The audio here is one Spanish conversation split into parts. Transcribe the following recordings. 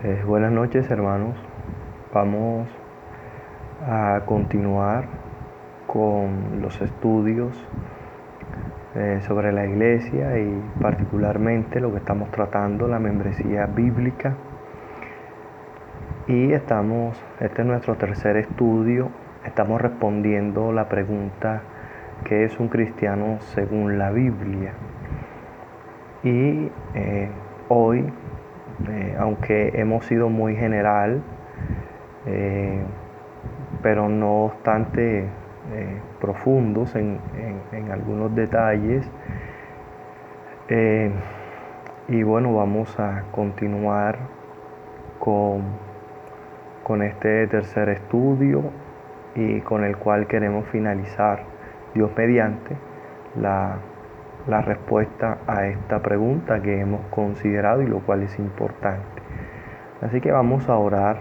Buenas noches, hermanos. Vamos a continuar con los estudios sobre la iglesia y particularmente lo que estamos tratando, la membresía bíblica. Y este es nuestro tercer estudio. Estamos respondiendo la pregunta: ¿qué es un cristiano según la Biblia? Y hoy, aunque hemos sido muy general, pero no obstante profundos en algunos detalles, y bueno, vamos a continuar con este tercer estudio y con el cual queremos finalizar, Dios mediante, la respuesta a esta pregunta que hemos considerado y lo cual es importante. Así que vamos a orar,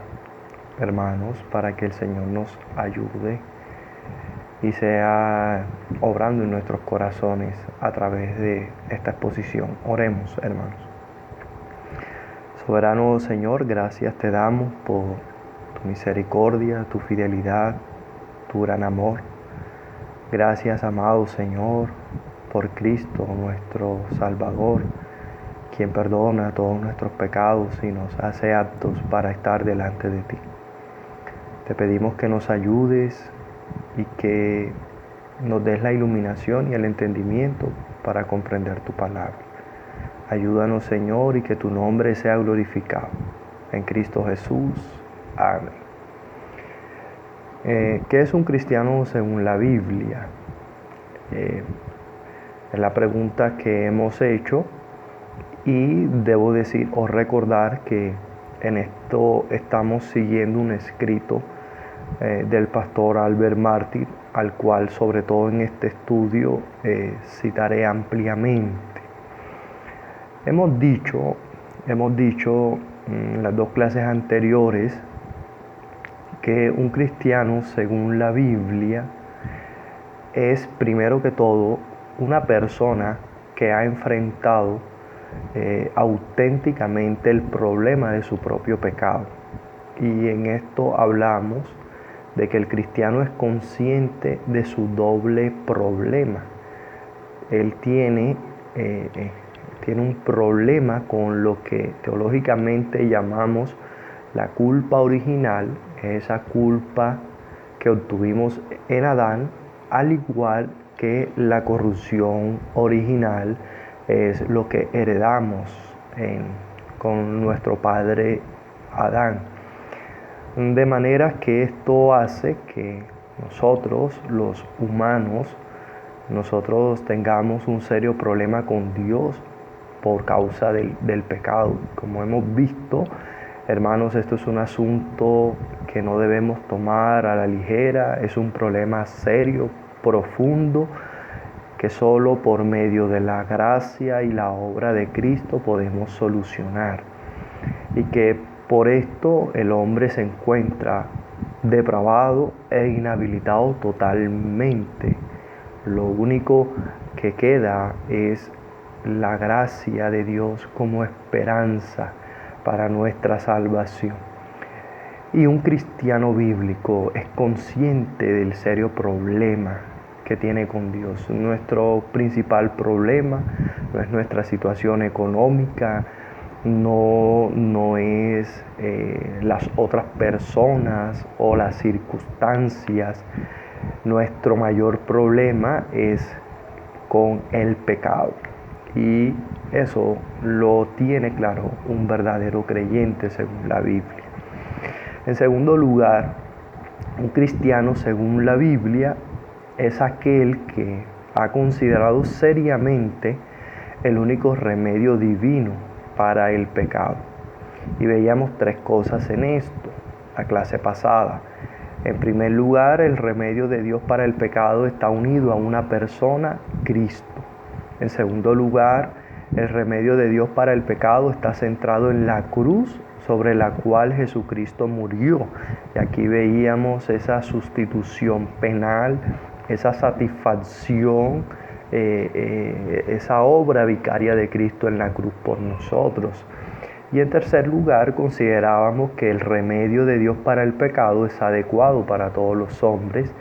hermanos, para que el Señor nos ayude y sea obrando en nuestros corazones a través de esta exposición. Oremos, hermanos. Soberano Señor, gracias te damos por tu misericordia, tu fidelidad, tu gran amor. Gracias, amado Señor, por Cristo, nuestro Salvador, quien perdona todos nuestros pecados y nos hace aptos para estar delante de ti. Te pedimos que nos ayudes y que nos des la iluminación y el entendimiento para comprender tu palabra. Ayúdanos, Señor, y que tu nombre sea glorificado. En Cristo Jesús. Amén. ¿Qué es un cristiano según la Biblia? Es la pregunta que hemos hecho y debo decir o recordar que en esto estamos siguiendo un escrito del pastor Albert Martí, al cual sobre todo en este estudio citaré ampliamente. Hemos dicho en las dos clases anteriores que un cristiano según la Biblia es primero que todo una persona que ha enfrentado auténticamente el problema de su propio pecado. Y en esto hablamos de que el cristiano es consciente de su doble problema. Él tiene un problema con lo que teológicamente llamamos la culpa original, esa culpa que obtuvimos en Adán, al igual que la corrupción original es lo que heredamos con nuestro padre Adán. De manera que esto hace que nosotros, los humanos, nosotros tengamos un serio problema con Dios por causa del pecado. Como hemos visto, hermanos, esto es un asunto que no debemos tomar a la ligera, es un problema serio, profundo, que solo por medio de la gracia y la obra de Cristo podemos solucionar. Y que por esto el hombre se encuentra depravado e inhabilitado totalmente. Lo único que queda es la gracia de Dios como esperanza para nuestra salvación. Y un cristiano bíblico es consciente del serio problema que tiene con Dios. Nuestro principal problema no es nuestra situación económica, no es las otras personas o las circunstancias. Nuestro mayor problema es con el pecado. Y eso lo tiene claro un verdadero creyente según la Biblia. En segundo lugar, un cristiano según la Biblia es aquel que ha considerado seriamente el único remedio divino para el pecado. Y veíamos tres cosas en esto, la clase pasada. En primer lugar, el remedio de Dios para el pecado está unido a una persona, Cristo. En segundo lugar, el remedio de Dios para el pecado está centrado en la cruz sobre la cual Jesucristo murió. Y aquí veíamos esa sustitución penal, esa satisfacción, esa obra vicaria de Cristo en la cruz por nosotros. Y en tercer lugar, considerábamos que el remedio de Dios para el pecado es adecuado para todos los hombres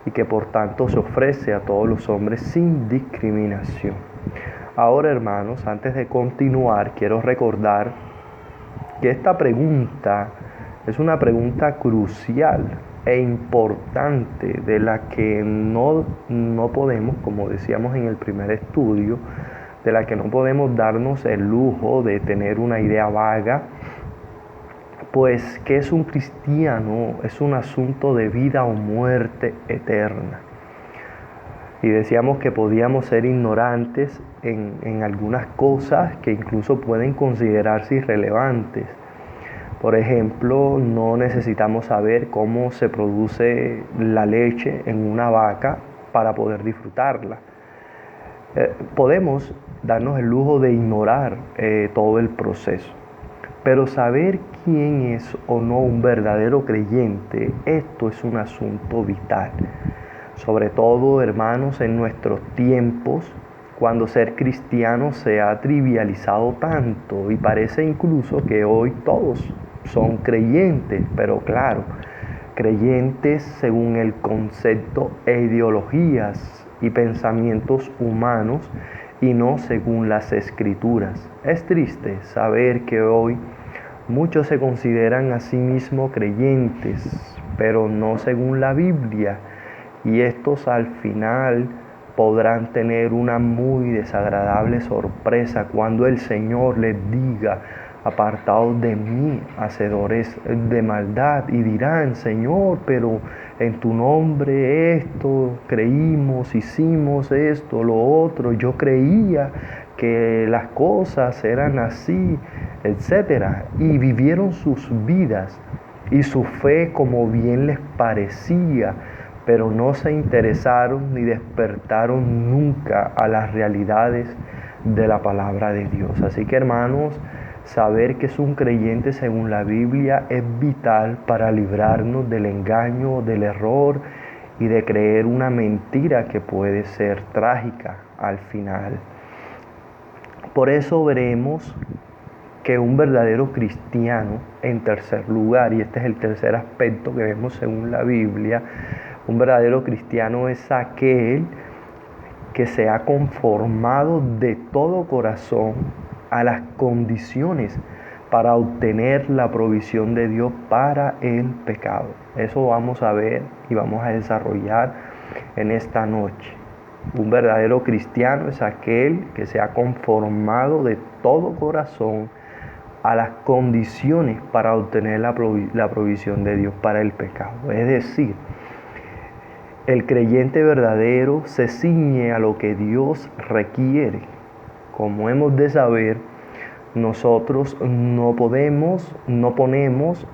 y que por tanto se ofrece a todos los hombres sin discriminación. Ahora, hermanos, antes de continuar, quiero recordar que esta pregunta es una pregunta crucial e importante de la que no podemos, como decíamos en el primer estudio, de la que no podemos darnos el lujo de tener una idea vaga, pues ¿qué es un cristiano? Es un asunto de vida o muerte eterna. Y decíamos que podíamos ser ignorantes en algunas cosas que incluso pueden considerarse irrelevantes. Por ejemplo, no necesitamos saber cómo se produce la leche en una vaca para poder disfrutarla. Podemos darnos el lujo de ignorar todo el proceso. Pero saber quién es o no un verdadero creyente, esto es un asunto vital. Sobre todo, hermanos, en nuestros tiempos, cuando ser cristiano se ha trivializado tanto y parece incluso que hoy todos son creyentes, pero claro, creyentes según el concepto e ideologías y pensamientos humanos y no según las escrituras. Es triste saber que hoy muchos se consideran a sí mismos creyentes, pero no según la Biblia, y estos al final podrán tener una muy desagradable sorpresa cuando el Señor les diga: apartaos de mí, hacedores de maldad, y dirán: Señor, pero en tu nombre esto creímos, hicimos esto, lo otro, yo creía que las cosas eran así, etcétera, y vivieron sus vidas y su fe como bien les parecía, pero no se interesaron ni despertaron nunca a las realidades de la palabra de Dios. Así que, hermanos, saber que es un creyente según la Biblia es vital para librarnos del engaño, del error y de creer una mentira que puede ser trágica al final. Por eso veremos que un verdadero cristiano, en tercer lugar, y este es el tercer aspecto que vemos según la Biblia, un verdadero cristiano es aquel que se ha conformado de todo corazón a las condiciones para obtener la provisión de Dios para el pecado. Eso vamos a ver y vamos a desarrollar en esta noche. Un verdadero cristiano es aquel que se ha conformado de todo corazón a las condiciones para obtener la provisión de Dios para el pecado. Es decir, el creyente verdadero se ciñe a lo que Dios requiere. Como hemos de saber, nosotros no ponemos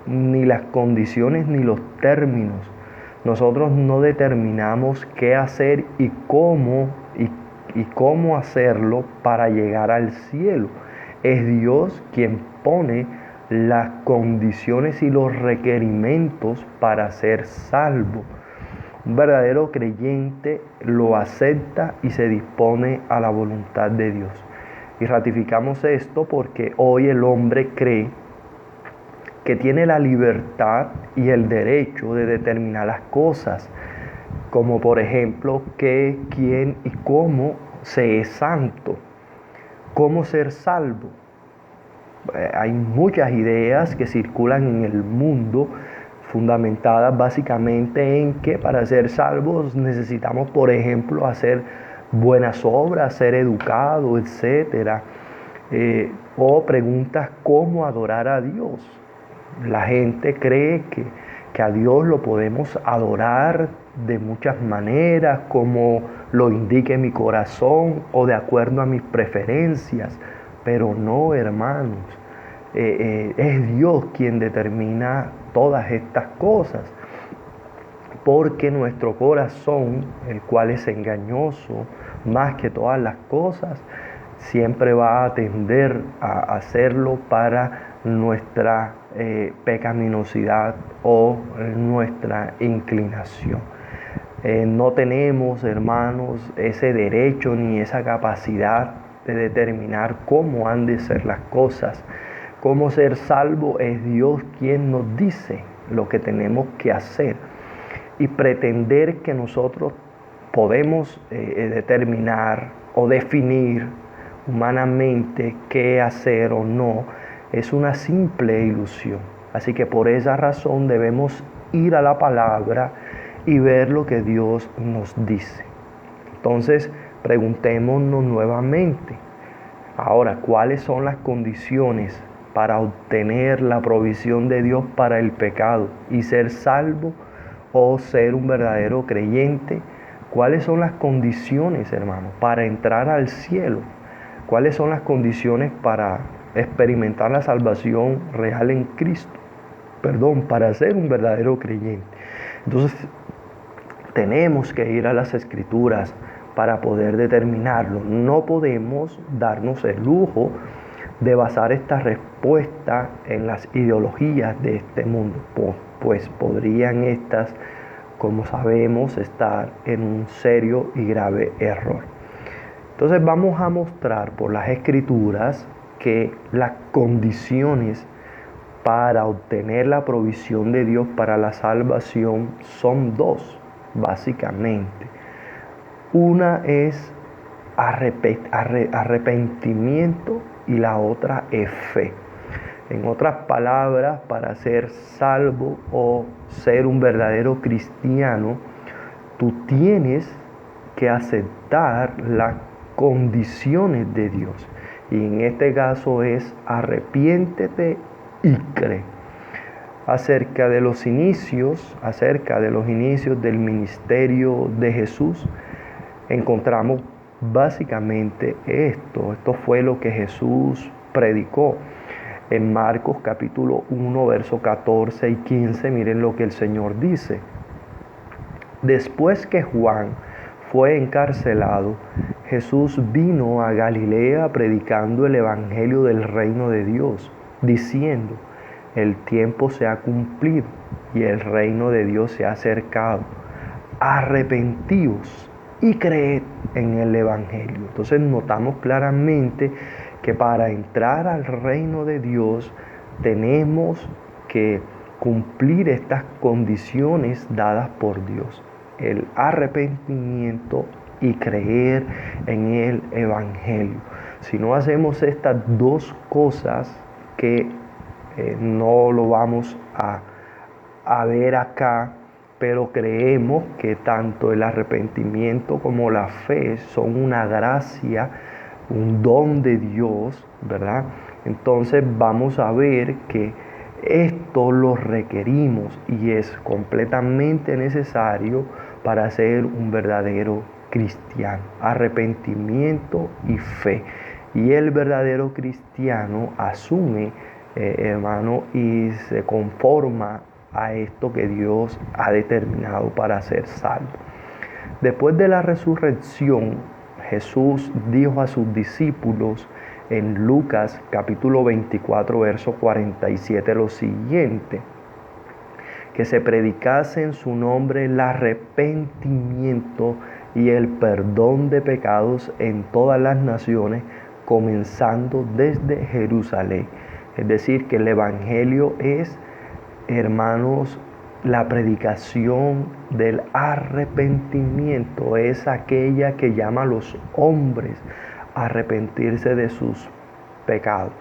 ni las condiciones ni los términos. Nosotros no determinamos qué hacer y cómo hacerlo para llegar al cielo. Es Dios quien pone las condiciones y los requerimientos para ser salvo. Un verdadero creyente lo acepta y se dispone a la voluntad de Dios. Y ratificamos esto porque hoy el hombre cree que tiene la libertad y el derecho de determinar las cosas, como por ejemplo qué, quién y cómo se es santo, cómo ser salvo. Hay muchas ideas que circulan en el mundo fundamentadas básicamente en que para ser salvos necesitamos, por ejemplo, hacer buenas obras, ser educado, etc. O preguntas cómo adorar a Dios. La gente cree que a Dios lo podemos adorar de muchas maneras, como lo indique mi corazón o de acuerdo a mis preferencias, pero no, hermanos. Es Dios quien determina todas estas cosas, porque nuestro corazón, el cual es engañoso más que todas las cosas, siempre va a tender a hacerlo para nuestra pecaminosidad o nuestra inclinación. No tenemos, hermanos, ese derecho ni esa capacidad de determinar cómo han de ser las cosas, cómo ser salvo, es Dios quien nos dice lo que tenemos que hacer. Y pretender que nosotros podemos determinar o definir humanamente qué hacer o no, es una simple ilusión. Así que por esa razón debemos ir a la palabra y ver lo que Dios nos dice. Entonces, preguntémonos nuevamente, ahora, ¿cuáles son las condiciones para obtener la provisión de Dios para el pecado y ser salvo o ser un verdadero creyente? ¿Cuáles son las condiciones, hermanos, para entrar al cielo? ¿Cuáles son las condiciones para experimentar la salvación real en Cristo? Para ser un verdadero creyente. Entonces, tenemos que ir a las Escrituras para poder determinarlo. No podemos darnos el lujo de basar esta respuesta en las ideologías de este mundo, pues podrían estas, como sabemos, estar en un serio y grave error. Entonces vamos a mostrar por las Escrituras que las condiciones para obtener la provisión de Dios para la salvación son dos, básicamente. Una es arrepentimiento y la otra es fe. En otras palabras, para ser salvo o ser un verdadero cristiano, tú tienes que aceptar las condiciones de Dios. Y en este caso es arrepiéntete y cree. Acerca de los inicios del ministerio de Jesús, encontramos básicamente esto. Esto fue lo que Jesús predicó. En Marcos capítulo 1, versos 14 y 15, miren lo que el Señor dice. Después que Juan fue encarcelado, Jesús vino a Galilea predicando el evangelio del reino de Dios, diciendo: el tiempo se ha cumplido y el reino de Dios se ha acercado. Arrepentíos y creed en el evangelio. Entonces notamos claramente que para entrar al reino de Dios tenemos que cumplir estas condiciones dadas por Dios: el arrepentimiento y creer en el evangelio. Si no hacemos estas dos cosas, que no lo vamos a ver acá, pero creemos que tanto el arrepentimiento como la fe son una gracia, un don de Dios, ¿verdad? Entonces vamos a ver que esto lo requerimos y es completamente necesario para ser un verdadero cristiano. Arrepentimiento y fe. Y el verdadero cristiano asume, hermano, y se conforma a esto que Dios ha determinado para ser salvo. Después de la resurrección, Jesús dijo a sus discípulos en Lucas capítulo 24, verso 47 lo siguiente: que se predicase en su nombre el arrepentimiento y el perdón de pecados en todas las naciones, comenzando desde Jerusalén. Es decir, que el evangelio es, hermanos, la predicación del arrepentimiento. Es aquella que llama a los hombres a arrepentirse de sus pecados.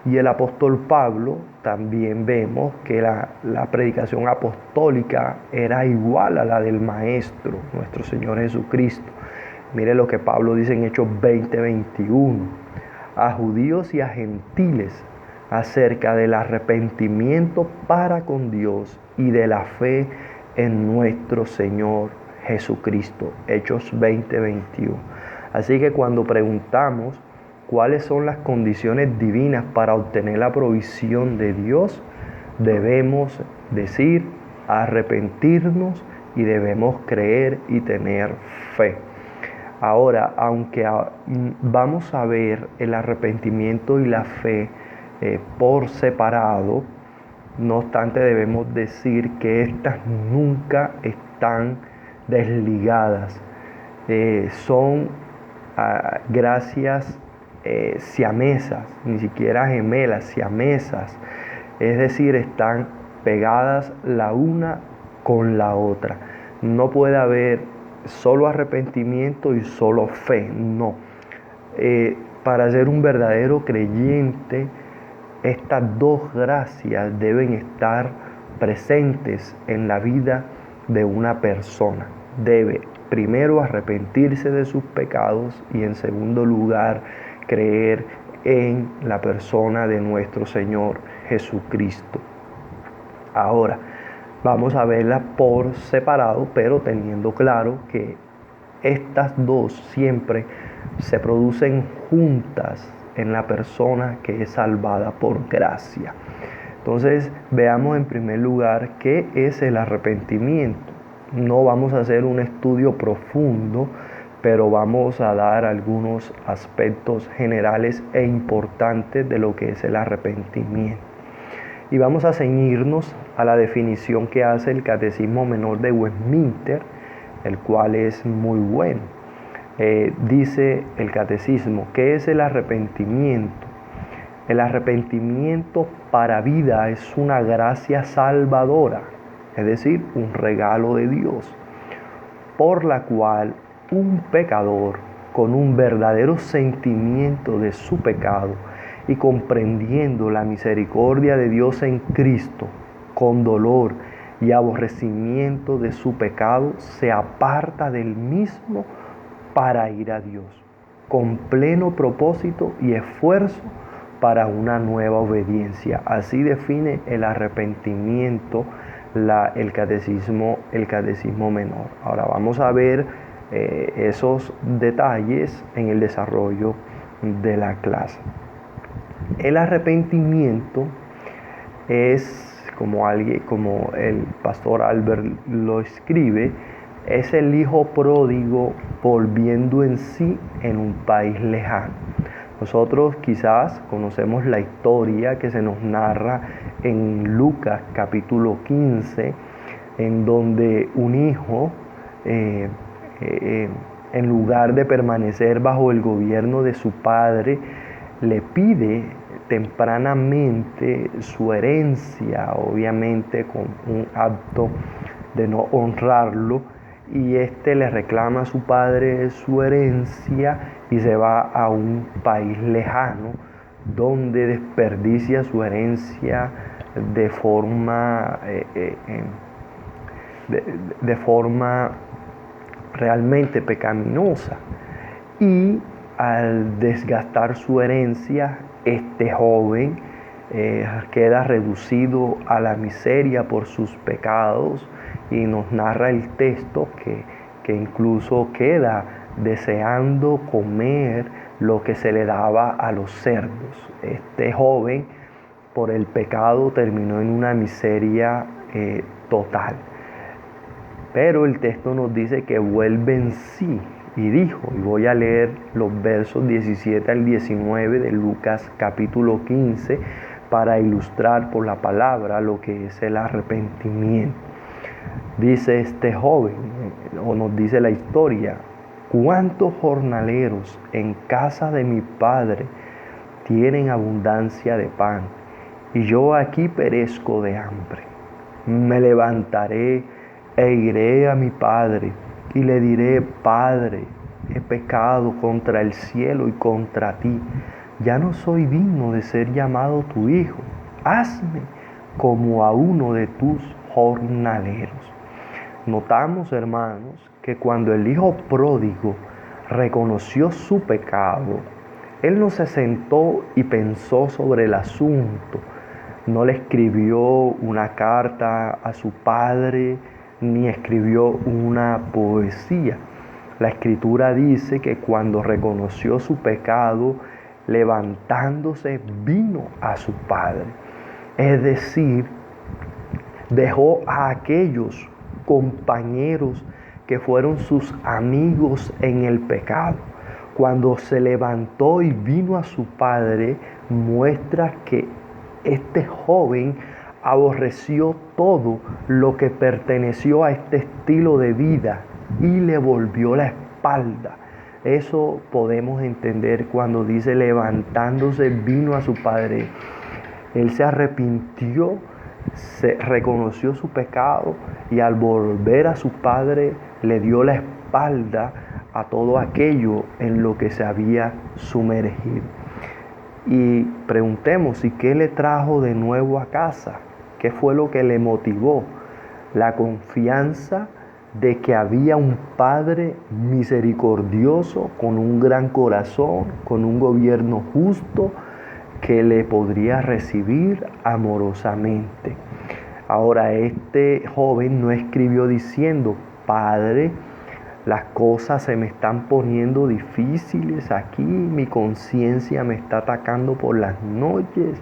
Y el apóstol Pablo, también vemos que la predicación apostólica era igual a la del Maestro, nuestro Señor Jesucristo. Mire lo que Pablo dice en Hechos 20:21. A judíos y a gentiles acerca del arrepentimiento para con Dios y de la fe en nuestro Señor Jesucristo. Hechos 20:21. Así que cuando preguntamos cuáles son las condiciones divinas para obtener la provisión de Dios, debemos decir arrepentirnos y debemos creer y tener fe. Ahora, aunque vamos a ver el arrepentimiento y la fe por separado, no obstante debemos decir que estas nunca están desligadas. Son gracias siamesas, ni siquiera gemelas, siamesas. Es decir, están pegadas la una con la otra. No puede haber solo arrepentimiento y solo fe, no. Para ser un verdadero creyente, estas dos gracias deben estar presentes en la vida de una persona. Debe primero arrepentirse de sus pecados y en segundo lugar creer en la persona de nuestro Señor Jesucristo. Ahora, vamos a verlas por separado, pero teniendo claro que estas dos siempre se producen juntas en la persona que es salvada por gracia. Entonces, veamos en primer lugar qué es el arrepentimiento. No vamos a hacer un estudio profundo, pero vamos a dar algunos aspectos generales e importantes de lo que es el arrepentimiento. Y vamos a ceñirnos a la definición que hace el Catecismo Menor de Westminster, el cual es muy bueno. Dice el Catecismo, ¿qué es el arrepentimiento? El arrepentimiento para vida es una gracia salvadora, es decir, un regalo de Dios, por la cual un pecador, con un verdadero sentimiento de su pecado y comprendiendo la misericordia de Dios en Cristo, con dolor y aborrecimiento de su pecado, se aparta del mismo para ir a Dios, con pleno propósito y esfuerzo para una nueva obediencia. Así define el arrepentimiento el catecismo menor. Ahora vamos a ver esos detalles en el desarrollo de la clase. El arrepentimiento es, como el pastor Albert lo escribe, es el hijo pródigo volviendo en sí en un país lejano. Nosotros quizás conocemos la historia que se nos narra en Lucas capítulo 15, en donde un hijo, en lugar de permanecer bajo el gobierno de su padre, le pide tempranamente su herencia, obviamente con un acto de no honrarlo, y le reclama a su padre su herencia y se va a un país lejano donde desperdicia su herencia de forma realmente pecaminosa. Y al desgastar su herencia, este joven queda reducido a la miseria por sus pecados, y nos narra el texto que incluso queda deseando comer lo que se le daba a los cerdos. Este joven, por el pecado, terminó en una miseria total. Pero el texto nos dice que vuelve en sí y dijo, y voy a leer los versos 17 al 19 de Lucas capítulo 15 para ilustrar por la palabra lo que es el arrepentimiento. Dice este joven, o nos dice la historia: ¿cuántos jornaleros en casa de mi padre tienen abundancia de pan, y yo aquí perezco de hambre? Me levantaré e iré a mi padre y le diré: Padre, he pecado contra el cielo y contra ti. Ya no soy digno de ser llamado tu hijo. Hazme como a uno de tus jornaleros. Notamos, hermanos, que cuando el hijo pródigo reconoció su pecado, él no se sentó y pensó sobre el asunto. No le escribió una carta a su padre, ni escribió una poesía. La Escritura dice que cuando reconoció su pecado, levantándose, vino a su padre. Es decir, dejó a aquellos compañeros que fueron sus amigos en el pecado. Cuando se levantó y vino a su padre, muestra que este joven aborreció todo lo que perteneció a este estilo de vida y le volvió la espalda. Eso podemos entender cuando dice levantándose vino a su padre. Él se arrepintió, se reconoció su pecado y al volver a su padre le dio la espalda a todo aquello en lo que se había sumergido. Y preguntemos, ¿y qué le trajo de nuevo a casa? ¿Qué fue lo que le motivó? La confianza de que había un Padre misericordioso, con un gran corazón, con un gobierno justo, que le podría recibir amorosamente. Ahora, este joven no escribió diciendo: Padre, las cosas se me están poniendo difíciles aquí, mi conciencia me está atacando por las noches.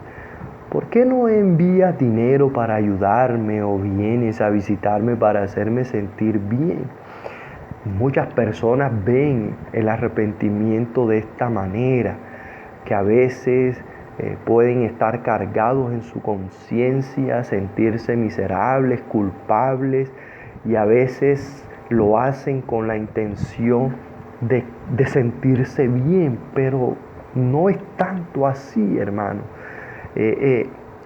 ¿Por qué no envías dinero para ayudarme o vienes a visitarme para hacerme sentir bien? Muchas personas ven el arrepentimiento de esta manera, que a veces pueden estar cargados en su conciencia, sentirse miserables, culpables, y a veces lo hacen con la intención de sentirse bien, pero no es tanto así, hermano.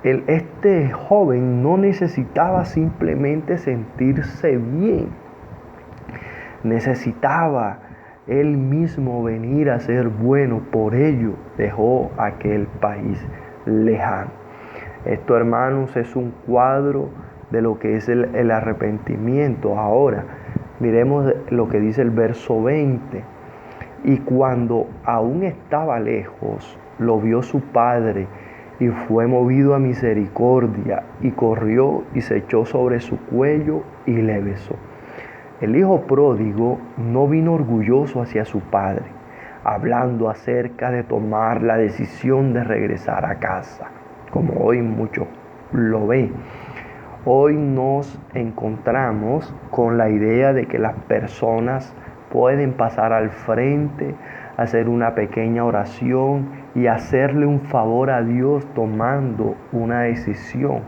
Este joven no necesitaba simplemente sentirse bien, necesitaba él mismo venir a ser bueno. Por ello dejó aquel país lejano. Esto, hermanos, es un cuadro de lo que es el arrepentimiento. Ahora, miremos lo que dice el verso 20. Y cuando aún estaba lejos, lo vio su padre y fue movido a misericordia y corrió y se echó sobre su cuello y le besó. El hijo pródigo no vino orgulloso hacia su padre, hablando acerca de tomar la decisión de regresar a casa, como hoy muchos lo ven. Hoy nos encontramos con la idea de que las personas pueden pasar al frente, hacer una pequeña oración y hacerle un favor a Dios tomando una decisión.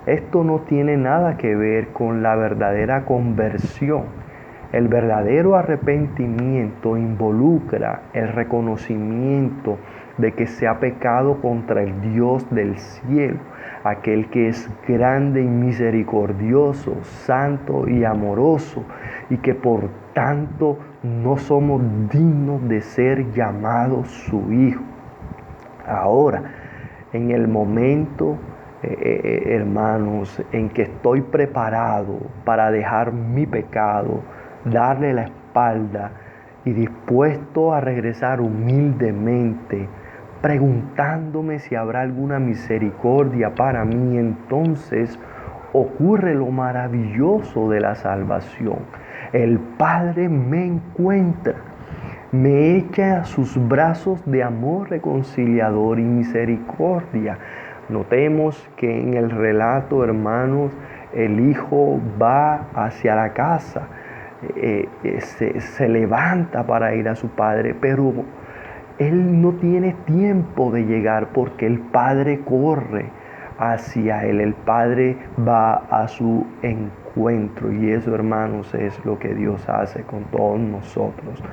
Esto no tiene nada que ver con la verdadera conversión. El verdadero arrepentimiento involucra el reconocimiento de que se ha pecado contra el Dios del cielo, aquel que es grande y misericordioso, santo y amoroso, y que por tanto no somos dignos de ser llamados su hijo. Ahora, en el momento, hermanos, en que estoy preparado para dejar mi pecado, darle la espalda y dispuesto a regresar humildemente, preguntándome si habrá alguna misericordia para mí, entonces ocurre lo maravilloso de la salvación. El Padre me encuentra, me echa a sus brazos de amor reconciliador y misericordia. Notemos que en el relato, hermanos, el hijo va hacia la casa, se levanta para ir a su padre, pero él no tiene tiempo de llegar porque el padre corre hacia él, el padre va a su encuentro, y eso, hermanos, es lo que Dios hace con todos nosotros.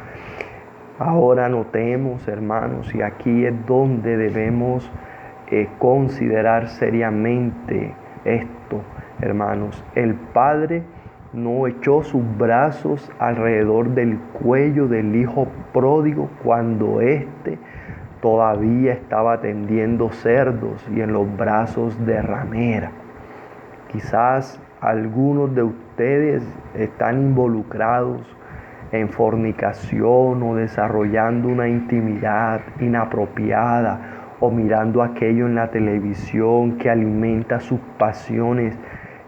Ahora notemos, hermanos, y aquí es donde debemos considerar seriamente esto, hermanos. El padre no echó sus brazos alrededor del cuello del hijo pródigo cuando éste todavía estaba atendiendo cerdos y en los brazos de ramera. Quizás algunos de ustedes están involucrados en fornicación o desarrollando una intimidad inapropiada o mirando aquello en la televisión que alimenta sus pasiones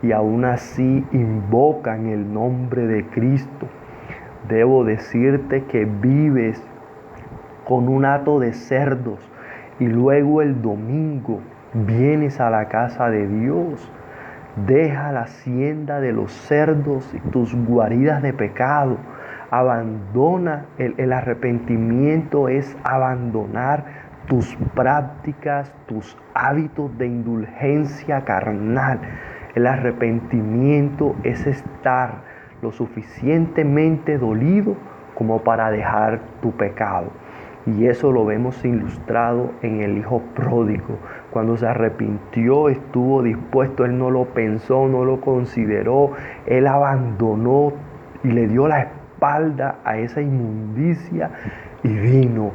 y aún así invocan el nombre de Cristo. Debo decirte que vives con un hato de cerdos y luego el domingo vienes a la casa de Dios. Deja la hacienda de los cerdos y tus guaridas de pecado. Abandona, el arrepentimiento es abandonar tus prácticas, tus hábitos de indulgencia carnal. El arrepentimiento es estar lo suficientemente dolido como para dejar tu pecado. Y eso lo vemos ilustrado en el hijo pródigo. Cuando se arrepintió, estuvo dispuesto, él no lo pensó, no lo consideró, él abandonó y le dio la espalda a esa inmundicia y vino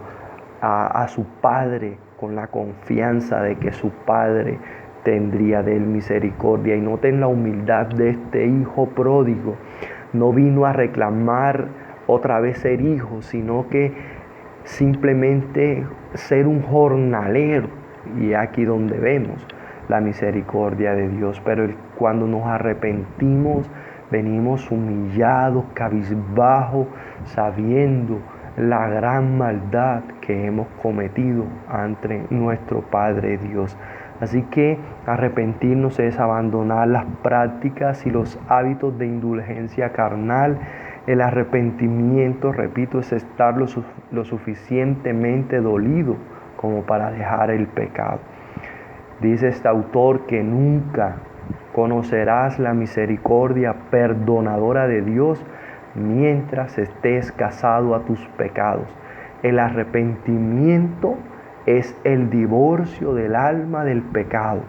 a su padre con la confianza de que su padre tendría de él misericordia. Y noten la humildad de este hijo pródigo. No vino a reclamar otra vez ser hijo, sino que simplemente ser un jornalero. Y aquí donde vemos la misericordia de Dios. Pero cuando nos arrepentimos, venimos humillados, cabizbajos, sabiendo la gran maldad que hemos cometido ante nuestro Padre Dios. Así que arrepentirnos es abandonar las prácticas y los hábitos de indulgencia carnal. El arrepentimiento, repito, es estar lo suficientemente dolido como para dejar el pecado. Dice este autor que nunca conocerás la misericordia perdonadora de Dios mientras estés casado a tus pecados. El arrepentimiento es el divorcio del alma del pecado,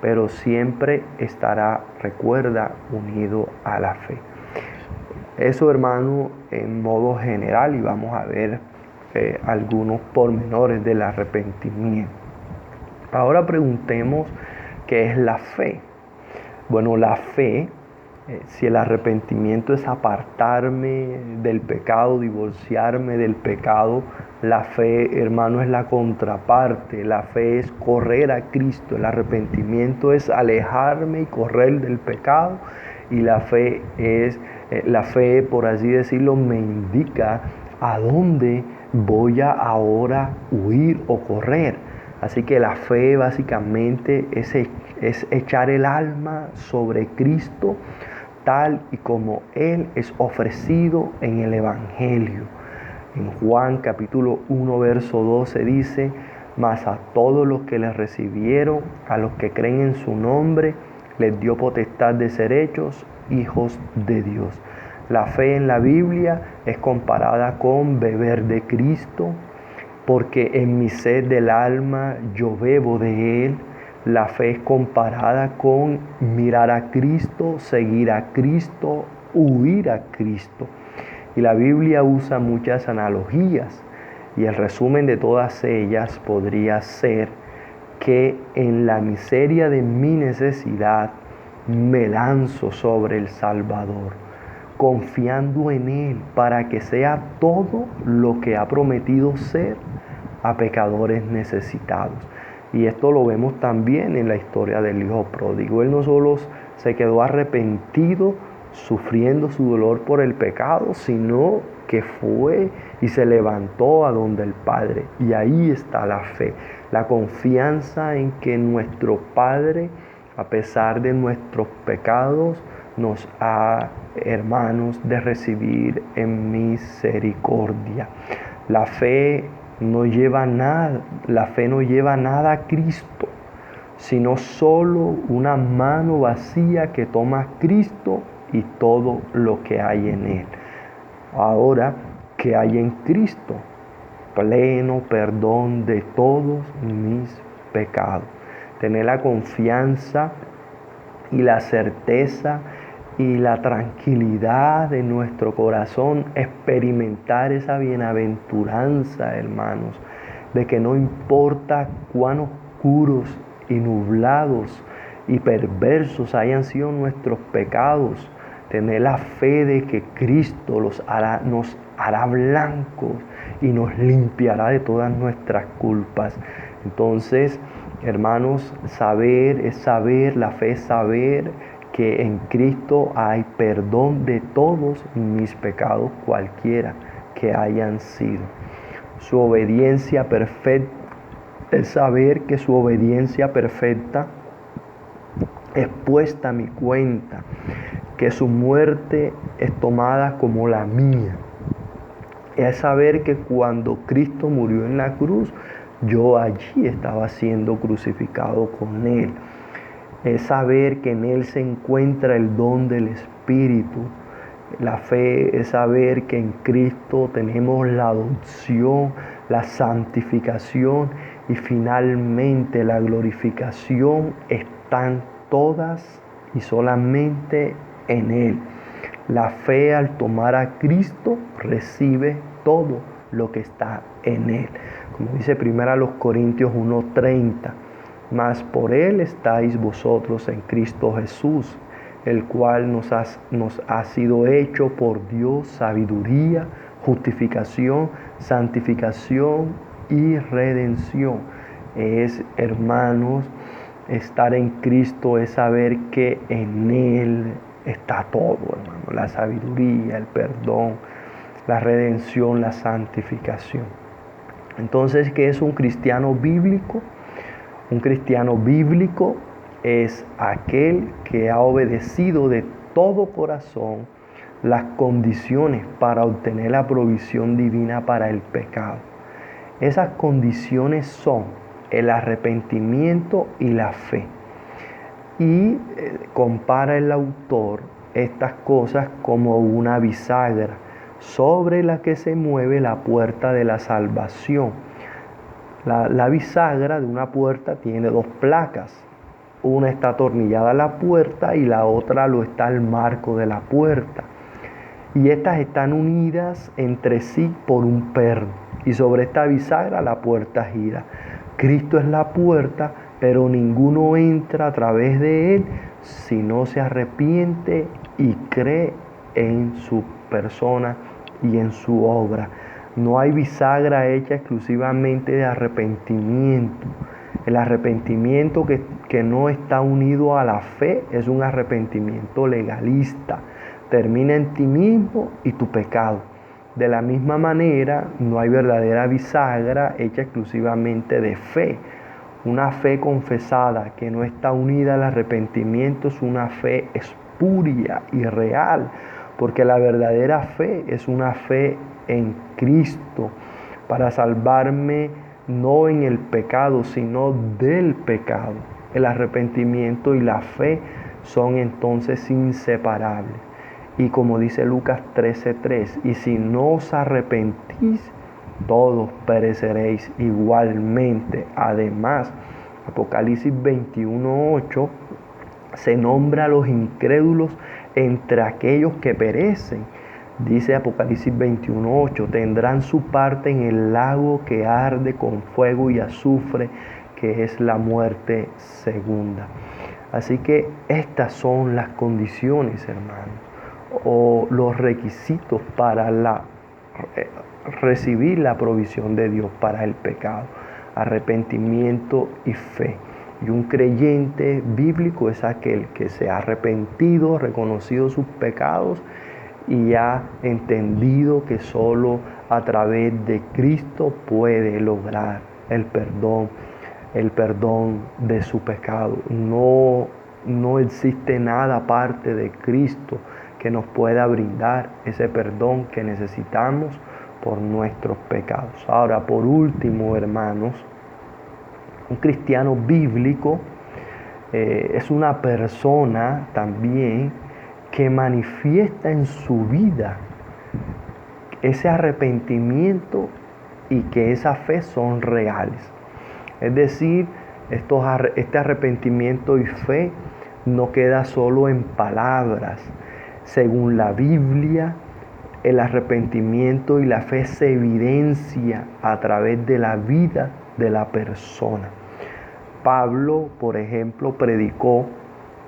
pero siempre estará, recuerda, unido a la fe. Eso, hermano, en modo general, y vamos a ver algunos pormenores del arrepentimiento. Ahora preguntemos qué es la fe. Bueno, la fe, si el arrepentimiento es apartarme del pecado, divorciarme del pecado, la fe, hermano, es la contraparte. La fe es correr a Cristo. El arrepentimiento es alejarme y correr del pecado. Y la fe, por así decirlo, me indica a dónde voy a ahora huir o correr. Así que la fe básicamente es echar el alma sobre Cristo tal y como Él es ofrecido en el Evangelio. En Juan capítulo 1 verso 12 dice: mas a todos los que le recibieron, a los que creen en su nombre, les dio potestad de ser hechos hijos de Dios. La fe en la Biblia es comparada con beber de Cristo, porque en mi sed del alma yo bebo de Él. La fe es comparada con mirar a Cristo, seguir a Cristo, huir a Cristo. Y la Biblia usa muchas analogías, y el resumen de todas ellas podría ser que en la miseria de mi necesidad me lanzo sobre el Salvador, confiando en Él para que sea todo lo que ha prometido ser a pecadores necesitados. Y esto lo vemos también en la historia del hijo pródigo. Él no solo se quedó arrepentido, sufriendo su dolor por el pecado, sino que fue y se levantó a donde el Padre. Y ahí está la fe, la confianza en que nuestro Padre, a pesar de nuestros pecados, nos ha, hermanos, de recibir en misericordia. La fe no lleva nada a Cristo, sino solo una mano vacía que toma a Cristo y todo lo que hay en Él. Ahora, ¿qué hay en Cristo? Pleno perdón de todos mis pecados. Tener la confianza y la certeza y la tranquilidad de nuestro corazón, experimentar esa bienaventuranza, hermanos, de que no importa cuán oscuros y nublados y perversos hayan sido nuestros pecados, tener la fe de que Cristo nos hará blancos y nos limpiará de todas nuestras culpas. Entonces, hermanos, la fe es saber que en Cristo hay perdón de todos mis pecados, cualquiera que hayan sido. Su obediencia perfecta, es saber que su obediencia perfecta es puesta a mi cuenta, que su muerte es tomada como la mía. Es saber que cuando Cristo murió en la cruz, yo allí estaba siendo crucificado con Él. Es saber que en Él se encuentra el don del Espíritu La fe es saber que en Cristo tenemos la adopción, la santificación y finalmente la glorificación. Están todas y solamente en Él. La fe, al tomar a Cristo, recibe todo lo que está en Él. Como dice 1 Corintios 1:30, mas por Él estáis vosotros en Cristo Jesús, el cual nos ha sido hecho por Dios sabiduría, justificación, santificación y redención. Es, hermanos, estar en Cristo es saber que en Él está todo, hermano. La sabiduría, el perdón, la redención, la santificación. Entonces, ¿qué es un cristiano bíblico? Un cristiano bíblico es aquel que ha obedecido de todo corazón las condiciones para obtener la provisión divina para el pecado. Esas condiciones son el arrepentimiento y la fe. Y compara el autor estas cosas como una bisagra sobre la que se mueve la puerta de la salvación. La bisagra de una puerta tiene dos placas. Una está atornillada a la puerta y la otra lo está al marco de la puerta. Y estas están unidas entre sí por un perno. Y sobre esta bisagra la puerta gira. Cristo es la puerta, pero ninguno entra a través de Él si no se arrepiente y cree en su persona y en su obra. No hay bisagra hecha exclusivamente de arrepentimiento. El arrepentimiento que no está unido a la fe es un arrepentimiento legalista. Termina en ti mismo y tu pecado. De la misma manera, no hay verdadera bisagra hecha exclusivamente de fe. Una fe confesada que no está unida al arrepentimiento es una fe espuria y real, porque la verdadera fe es una fe en Cristo para salvarme no en el pecado, sino del pecado. El arrepentimiento y la fe son entonces inseparables. Y como dice Lucas 13:3, y si no os arrepentís, todos pereceréis igualmente. Además, Apocalipsis 21:8 se nombra a los incrédulos entre aquellos que perecen. Dice Apocalipsis 21:8, tendrán su parte en el lago que arde con fuego y azufre, que es la muerte segunda. Así que estas son las condiciones, hermanos, o los requisitos para recibir la provisión de Dios para el pecado: arrepentimiento y fe. Y un creyente bíblico es aquel que se ha arrepentido, reconocido sus pecados y ha entendido que solo a través de Cristo puede lograr el perdón de su pecado. No existe nada aparte de Cristo que nos pueda brindar ese perdón que necesitamos por nuestros pecados. Ahora, por último, hermanos, un cristiano bíblico es una persona también que manifiesta en su vida ese arrepentimiento y que esa fe son reales. Es decir, este arrepentimiento y fe no queda solo en palabras. Según la Biblia, el arrepentimiento y la fe se evidencia a través de la vida de la persona. Pablo, por ejemplo, predicó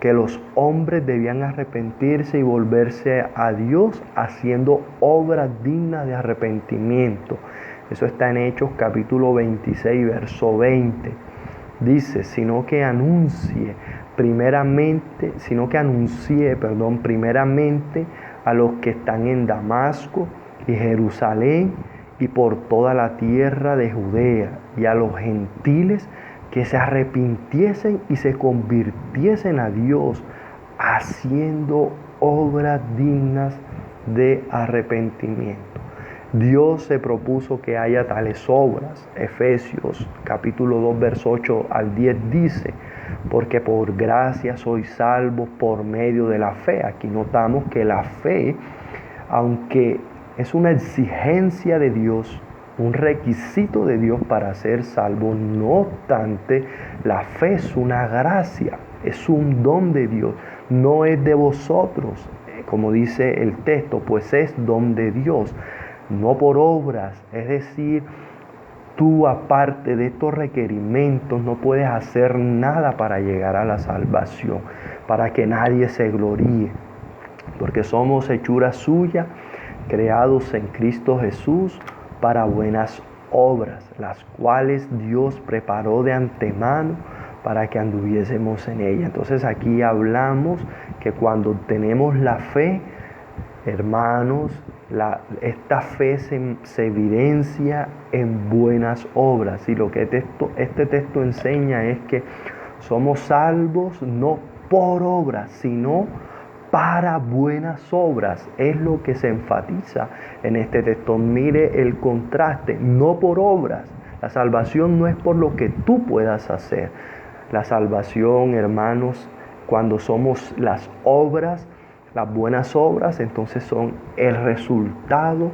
que los hombres debían arrepentirse y volverse a Dios haciendo obras dignas de arrepentimiento. Eso está en Hechos capítulo 26, verso 20. Dice, sino que anuncie primeramente a los que están en Damasco y Jerusalén y por toda la tierra de Judea, y a los gentiles que se arrepintiesen y se convirtiesen a Dios, haciendo obras dignas de arrepentimiento. Dios se propuso que haya tales obras. Efesios capítulo 2, verso 8 al 10 dice, porque por gracia sois salvos por medio de la fe. Aquí notamos que la fe aunque es una exigencia de Dios, un requisito de Dios para ser salvo, no obstante, la fe es una gracia, es un don de Dios, no es de vosotros, como dice el texto, pues es don de Dios, no por obras, es decir, tú aparte de estos requerimientos no puedes hacer nada para llegar a la salvación, para que nadie se gloríe, porque somos hechura suya, creados en Cristo Jesús para buenas obras, las cuales Dios preparó de antemano para que anduviésemos en ella. Entonces aquí hablamos que cuando tenemos la fe, hermanos, esta fe se evidencia en buenas obras. Y lo que este texto enseña es que somos salvos no por obras, sino para buenas obras. Es lo que se enfatiza en este texto. Mire el contraste, no por obras. La salvación no es por lo que tú puedas hacer. La salvación, hermanos, cuando somos las obras, las buenas obras, entonces son el resultado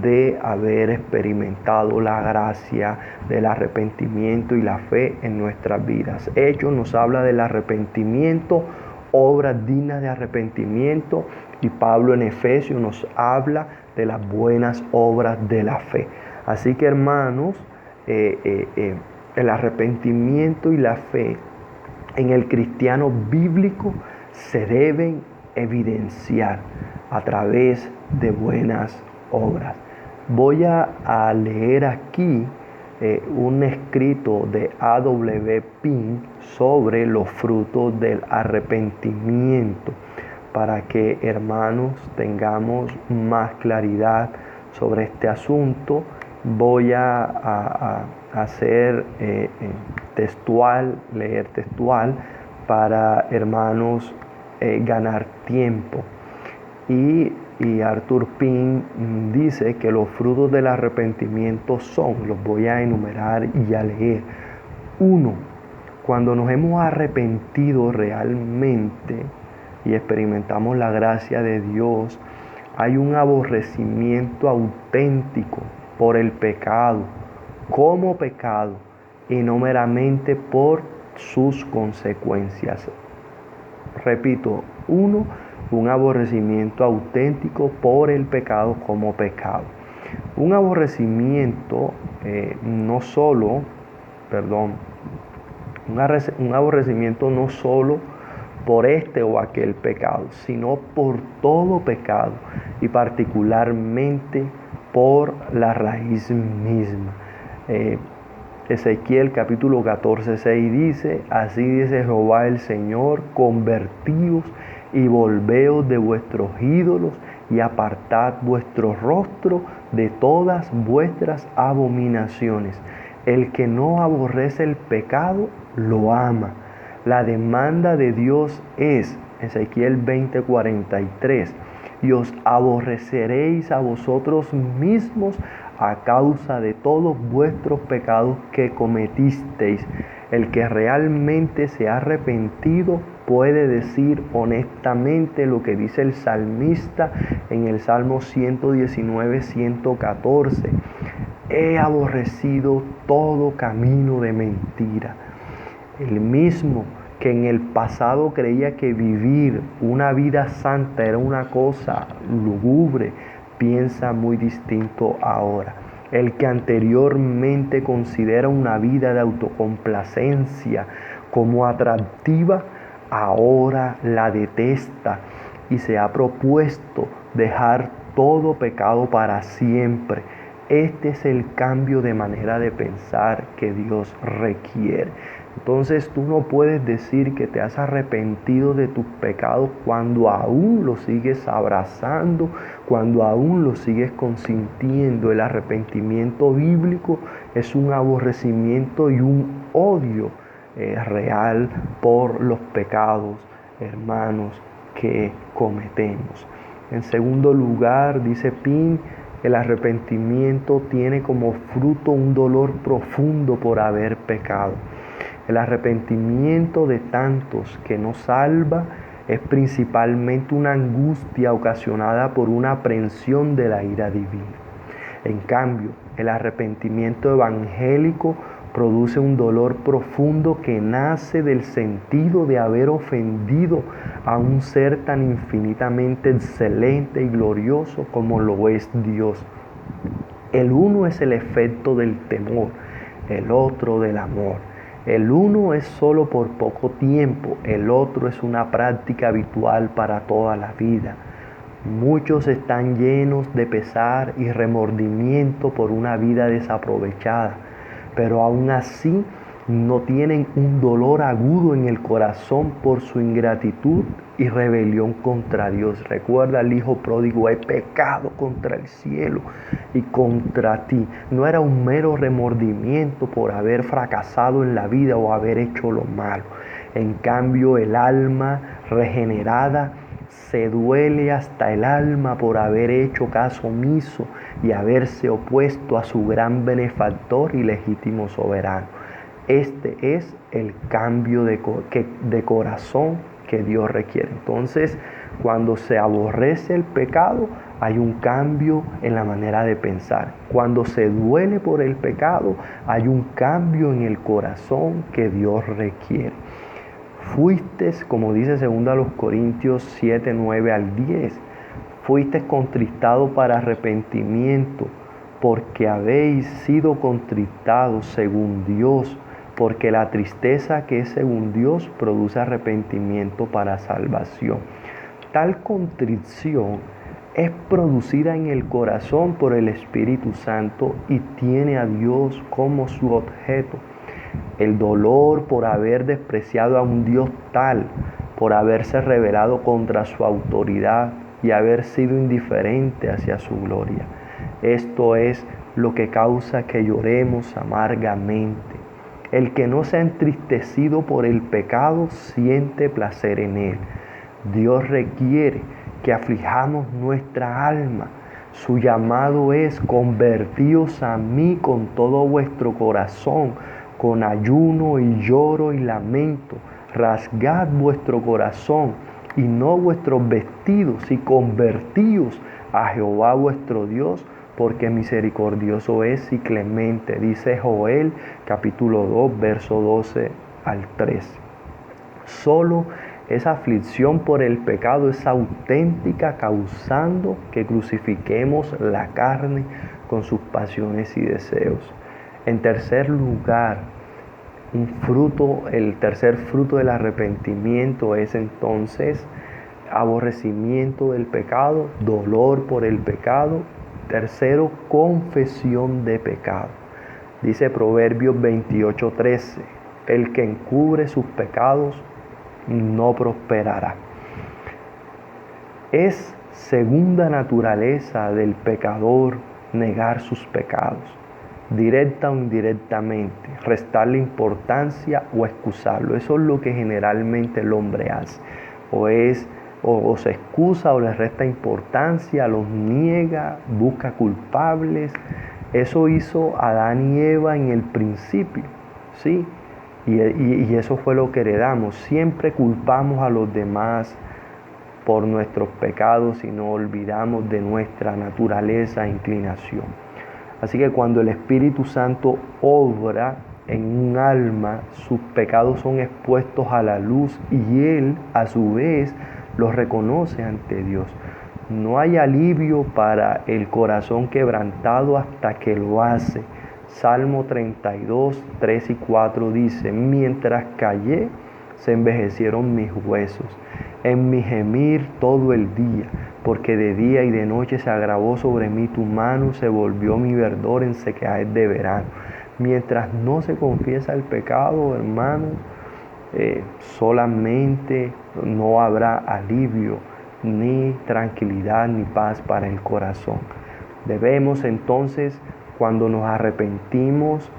de haber experimentado la gracia del arrepentimiento y la fe en nuestras vidas. Hechos nos habla del arrepentimiento, obras dignas de arrepentimiento, y Pablo en Efesios nos habla de las buenas obras de la fe. Así que, hermanos, el arrepentimiento y la fe en el cristiano bíblico se deben evidenciar a través de buenas obras. Voy a leer aquí un escrito de A.W. Pink sobre los frutos del arrepentimiento, para que, hermanos, tengamos más claridad sobre este asunto. Voy a hacer leer textual para, hermanos, ganar tiempo. Y Arthur Pink dice que los frutos del arrepentimiento son, los voy a enumerar y a leer. 1. Cuando nos hemos arrepentido realmente y experimentamos la gracia de Dios, hay un aborrecimiento auténtico por el pecado, como pecado, y no meramente por sus consecuencias. Repito, 1, un aborrecimiento auténtico por el pecado como pecado. Un aborrecimiento un aborrecimiento no solo por este o aquel pecado, sino por todo pecado, y particularmente por la raíz misma. Ezequiel capítulo 14:6 dice: así dice Jehová el Señor, convertíos y volveos de vuestros ídolos y apartad vuestro rostro de todas vuestras abominaciones. El que no aborrece el pecado, lo ama. La demanda de Dios es, Ezequiel 20:43, y os aborreceréis a vosotros mismos a causa de todos vuestros pecados que cometisteis. El que realmente se ha arrepentido puede decir honestamente lo que dice el salmista en el Salmo 119:114. He aborrecido todo camino de mentira. El mismo que en el pasado creía que vivir una vida santa era una cosa lúgubre, piensa muy distinto ahora. El que anteriormente considera una vida de autocomplacencia como atractiva, ahora la detesta y se ha propuesto dejar todo pecado para siempre. Este es el cambio de manera de pensar que Dios requiere. Entonces tú no puedes decir que te has arrepentido de tus pecados cuando aún los sigues abrazando, cuando aún los sigues consintiendo. El arrepentimiento bíblico es un aborrecimiento y un odio real por los pecados, hermanos, que cometemos. En segundo lugar, dice Pink, el arrepentimiento tiene como fruto un dolor profundo por haber pecado. El arrepentimiento de tantos que no salva es principalmente una angustia ocasionada por una aprehensión de la ira divina. En cambio, el arrepentimiento evangélico produce un dolor profundo que nace del sentido de haber ofendido a un ser tan infinitamente excelente y glorioso como lo es Dios. El uno es el efecto del temor, el otro del amor. El uno es solo por poco tiempo, el otro es una práctica habitual para toda la vida. Muchos están llenos de pesar y remordimiento por una vida desaprovechada, pero aún así no tienen un dolor agudo en el corazón por su ingratitud y rebelión contra Dios. Recuerda, el hijo pródigo: he pecado contra el cielo y contra ti. No era un mero remordimiento por haber fracasado en la vida o haber hecho lo malo. En cambio, el alma regenerada se duele hasta el alma por haber hecho caso omiso y haberse opuesto a su gran benefactor y legítimo soberano. Este es el cambio de corazón que Dios requiere. Entonces, cuando se aborrece el pecado, hay un cambio en la manera de pensar. Cuando se duele por el pecado, hay un cambio en el corazón que Dios requiere. Fuiste, como dice 2 Corintios 7, 9 al 10, fuiste contristado para arrepentimiento, porque habéis sido contristados según Dios, porque la tristeza que es según Dios produce arrepentimiento para salvación. Tal contrición es producida en el corazón por el Espíritu Santo y tiene a Dios como su objeto. El dolor por haber despreciado a un Dios tal, por haberse rebelado contra su autoridad y haber sido indiferente hacia su gloria. Esto es lo que causa que lloremos amargamente. El que no se ha entristecido por el pecado siente placer en él. Dios requiere que aflijamos nuestra alma. Su llamado es: convertíos a mí con todo vuestro corazón, con ayuno y lloro y lamento. Rasgad vuestro corazón y no vuestros vestidos, y convertíos a Jehová vuestro Dios, porque misericordioso es y clemente, dice Joel capítulo 2, verso 12 al 13. Solo esa aflicción por el pecado es auténtica, causando que crucifiquemos la carne con sus pasiones y deseos. En tercer lugar, el tercer fruto del arrepentimiento es entonces aborrecimiento del pecado, dolor por el pecado. Tercero, confesión de pecado. Dice Proverbios 28:13, el que encubre sus pecados no prosperará. Es segunda naturaleza del pecador negar sus pecados, directa o indirectamente, restarle importancia o excusarlo. Eso es lo que generalmente el hombre hace. O se excusa o le resta importancia, los niega, busca culpables. Eso hizo Adán y Eva en el principio, ¿sí? Y eso fue lo que heredamos. Siempre culpamos a los demás por nuestros pecados y no olvidamos de nuestra naturaleza e inclinación. Así que cuando el Espíritu Santo obra en un alma, sus pecados son expuestos a la luz y Él, a su vez, los reconoce ante Dios. No hay alivio para el corazón quebrantado hasta que lo hace. Salmo 32, 3 y 4 dice: mientras callé, se envejecieron mis huesos, en mi gemir todo el día, porque de día y de noche se agravó sobre mí tu mano, se volvió mi verdor en sequedad de verano. Mientras no se confiesa el pecado, hermano, solamente no habrá alivio, ni tranquilidad, ni paz para el corazón. Debemos entonces, cuando nos arrepentimos,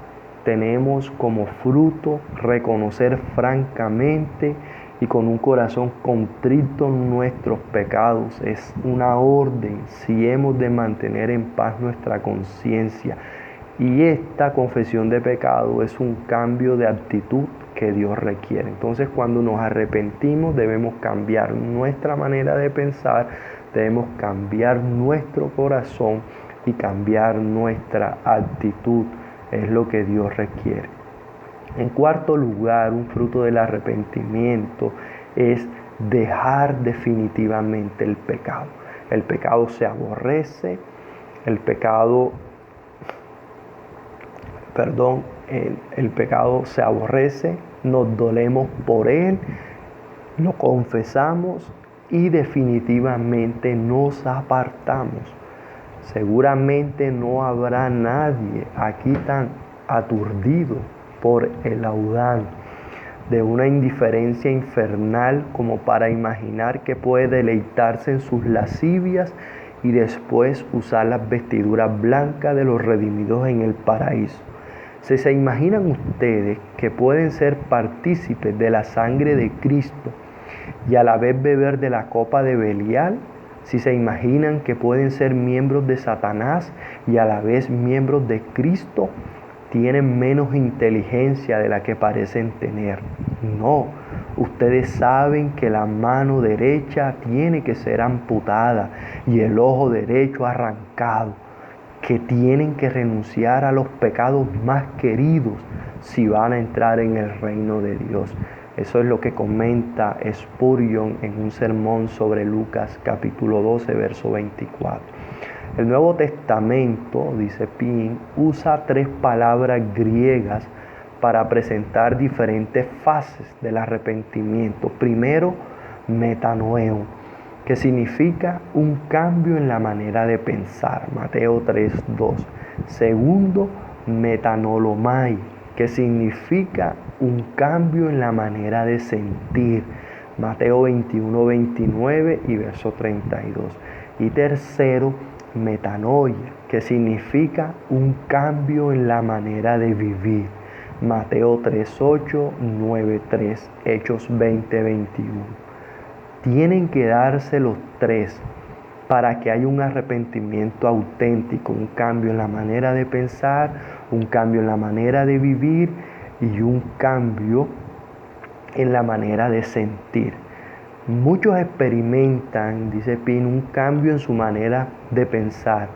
tenemos como fruto reconocer francamente y con un corazón contrito nuestros pecados. Es una orden si hemos de mantener en paz nuestra conciencia. Y esta confesión de pecado es un cambio de actitud que Dios requiere. Entonces, cuando nos arrepentimos, debemos cambiar nuestra manera de pensar, debemos cambiar nuestro corazón y cambiar nuestra actitud. Es lo que Dios requiere. En cuarto lugar, un fruto del arrepentimiento es dejar definitivamente el pecado. El pecado se aborrece, el pecado se aborrece, nos dolemos por él, lo confesamos y definitivamente nos apartamos. Seguramente no habrá nadie aquí tan aturdido por el audaz de una indiferencia infernal como para imaginar que puede deleitarse en sus lascivias y después usar las vestiduras blancas de los redimidos en el paraíso. Si se imaginan ustedes que pueden ser partícipes de la sangre de Cristo y a la vez beber de la copa de Belial, si se imaginan que pueden ser miembros de Satanás y a la vez miembros de Cristo, tienen menos inteligencia de la que parecen tener. No, ustedes saben que la mano derecha tiene que ser amputada y el ojo derecho arrancado, que tienen que renunciar a los pecados más queridos si van a entrar en el reino de Dios. Eso es lo que comenta Spurgeon en un sermón sobre Lucas capítulo 12, verso 24. El Nuevo Testamento, dice Pin, usa 3 palabras griegas para presentar diferentes fases del arrepentimiento. Primero, metanoeo, que significa un cambio en la manera de pensar, Mateo 3:2. Segundo, metanolomai, que significa un cambio en la manera de sentir, Mateo 21:29 y verso 32. Y tercero, metanoia, que significa un cambio en la manera de vivir, Mateo 3:8, 9:3, Hechos 20:21. Tienen que darse los 3 para que haya un arrepentimiento auténtico, un cambio en la manera de pensar, un cambio en la manera de vivir y un cambio en la manera de sentir. Muchos experimentan, dice Pin, un cambio en su manera de pensar.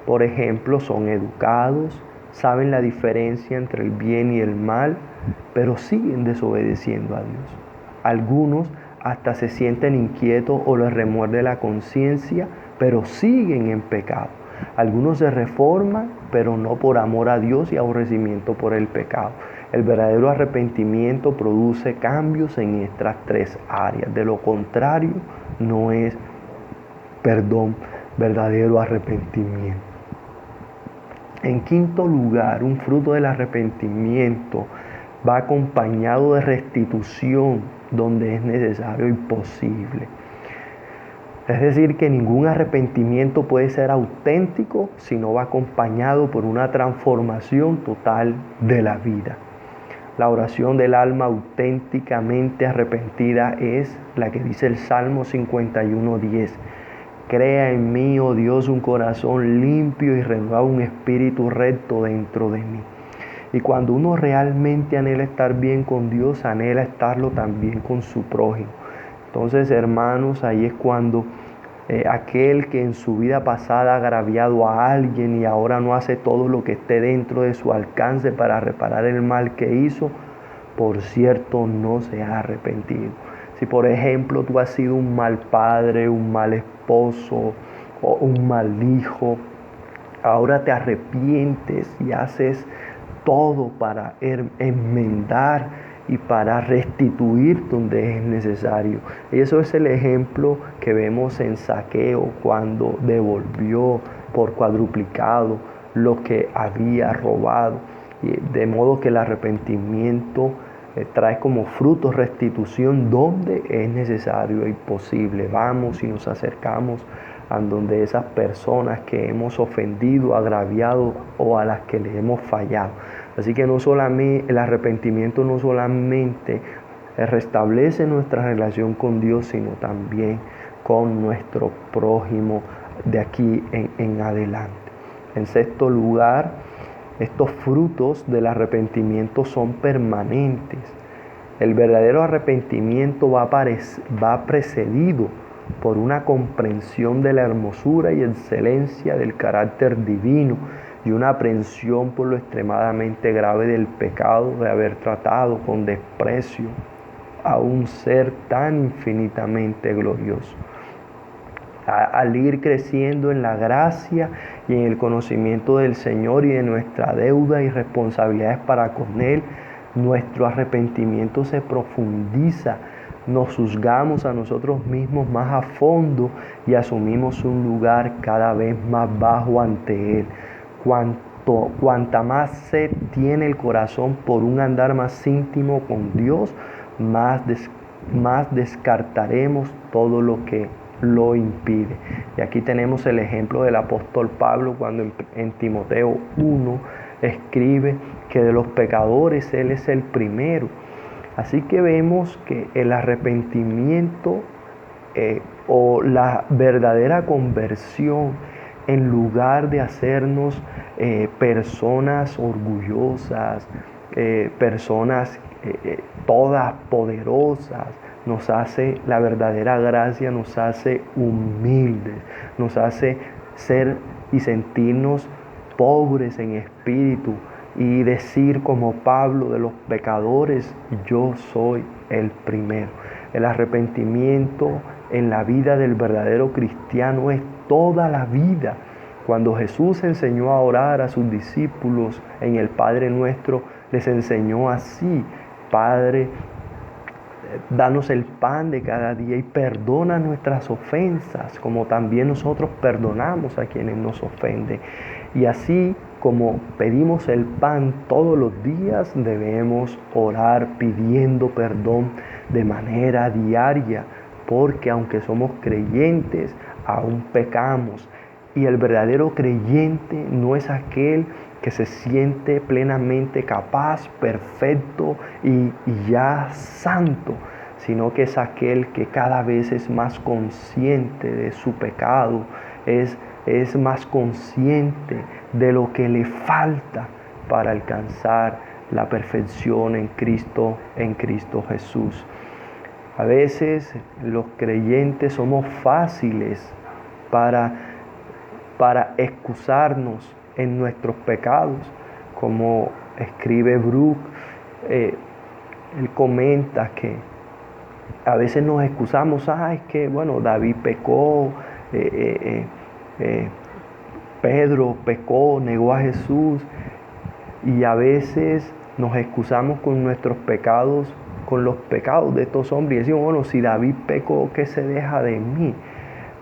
Por ejemplo, son educados, saben la diferencia entre el bien y el mal, pero siguen desobedeciendo a Dios. Algunos hasta se sienten inquietos o les remuerde la conciencia, pero siguen en pecado. Algunos se reforman, pero no por amor a Dios y aborrecimiento por el pecado. El verdadero arrepentimiento produce cambios en estas 3 áreas. De lo contrario, no es, verdadero arrepentimiento. En quinto lugar, un fruto del arrepentimiento va acompañado de restitución donde es necesario y posible. Es decir, que ningún arrepentimiento puede ser auténtico si no va acompañado por una transformación total de la vida. La oración del alma auténticamente arrepentida es la que dice el Salmo 51:10. Crea en mí, oh Dios, un corazón limpio y renueva un espíritu recto dentro de mí. Y cuando uno realmente anhela estar bien con Dios, anhela estarlo también con su prójimo. Entonces, hermanos, ahí es cuando aquel que en su vida pasada ha agraviado a alguien y ahora no hace todo lo que esté dentro de su alcance para reparar el mal que hizo, por cierto, no se ha arrepentido. Si por ejemplo tú has sido un mal padre, un mal esposo o un mal hijo, ahora te arrepientes y haces todo para enmendar y para restituir donde es necesario. Y eso es el ejemplo que vemos en Zaqueo cuando devolvió por cuadruplicado lo que había robado. Y de modo que el arrepentimiento trae como fruto restitución donde es necesario y posible. Vamos y nos acercamos a donde esas personas que hemos ofendido, agraviado o a las que le hemos fallado. Así que no solamente el arrepentimiento no solamente restablece nuestra relación con Dios, sino también con nuestro prójimo de aquí en adelante. En sexto lugar, estos frutos del arrepentimiento son permanentes. El verdadero arrepentimiento va precedido por una comprensión de la hermosura y excelencia del carácter divino y una aprehensión por lo extremadamente grave del pecado de haber tratado con desprecio a un ser tan infinitamente glorioso. Al ir creciendo en la gracia y en el conocimiento del Señor y de nuestra deuda y responsabilidades para con Él, nuestro arrepentimiento se profundiza, nos juzgamos a nosotros mismos más a fondo y asumimos un lugar cada vez más bajo ante Él. Cuanta más sed tiene el corazón por un andar más íntimo con Dios, más descartaremos todo lo que lo impide. Y aquí tenemos el ejemplo del apóstol Pablo cuando en Timoteo 1 escribe que de los pecadores Él es el primero. Así que vemos que el arrepentimiento o la verdadera conversión, en lugar de hacernos personas orgullosas, personas todas poderosas, la verdadera gracia nos hace humildes, nos hace ser y sentirnos pobres en espíritu y decir como Pablo, de los pecadores yo soy el primero. El arrepentimiento en la vida del verdadero cristiano es toda la vida. Cuando Jesús enseñó a orar a sus discípulos en el Padre Nuestro, les enseñó así: Padre, danos el pan de cada día y perdona nuestras ofensas, como también nosotros perdonamos a quienes nos ofenden. Y así como pedimos el pan todos los días, debemos orar pidiendo perdón de manera diaria, porque aunque somos creyentes, aún pecamos. Y el verdadero creyente no es aquel que se siente plenamente capaz, perfecto y ya santo, sino que es aquel que cada vez es más consciente de su pecado, es más consciente de lo que le falta para alcanzar la perfección en Cristo Jesús. A veces los creyentes somos fáciles para excusarnos en nuestros pecados, como escribe Bruck. Él comenta que a veces nos excusamos: es que bueno, David pecó, Pedro pecó, negó a Jesús, y a veces nos excusamos con nuestros pecados, con los pecados de estos hombres, y decimos: bueno, si David pecó, ¿qué se deja de mí?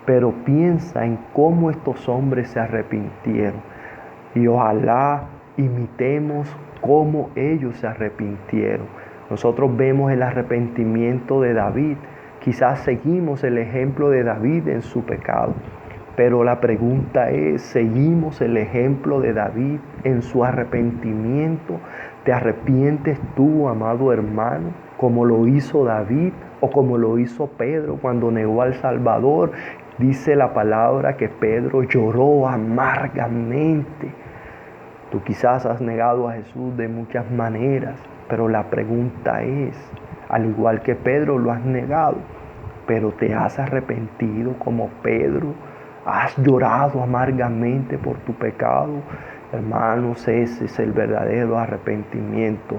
Pero piensa en cómo estos hombres se arrepintieron y ojalá imitemos cómo ellos se arrepintieron. Nosotros vemos el arrepentimiento de David, quizás seguimos el ejemplo de David en su pecado, pero la pregunta es: ¿seguimos el ejemplo de David en su arrepentimiento? ¿Te arrepientes tú, amado hermano, como lo hizo David o como lo hizo Pedro cuando negó al Salvador? Dice la palabra que Pedro lloró amargamente. Tú quizás has negado a Jesús de muchas maneras, pero la pregunta es, al igual que Pedro lo has negado, pero ¿te has arrepentido como Pedro? ¿Has llorado amargamente por tu pecado? Hermanos, ese es el verdadero arrepentimiento,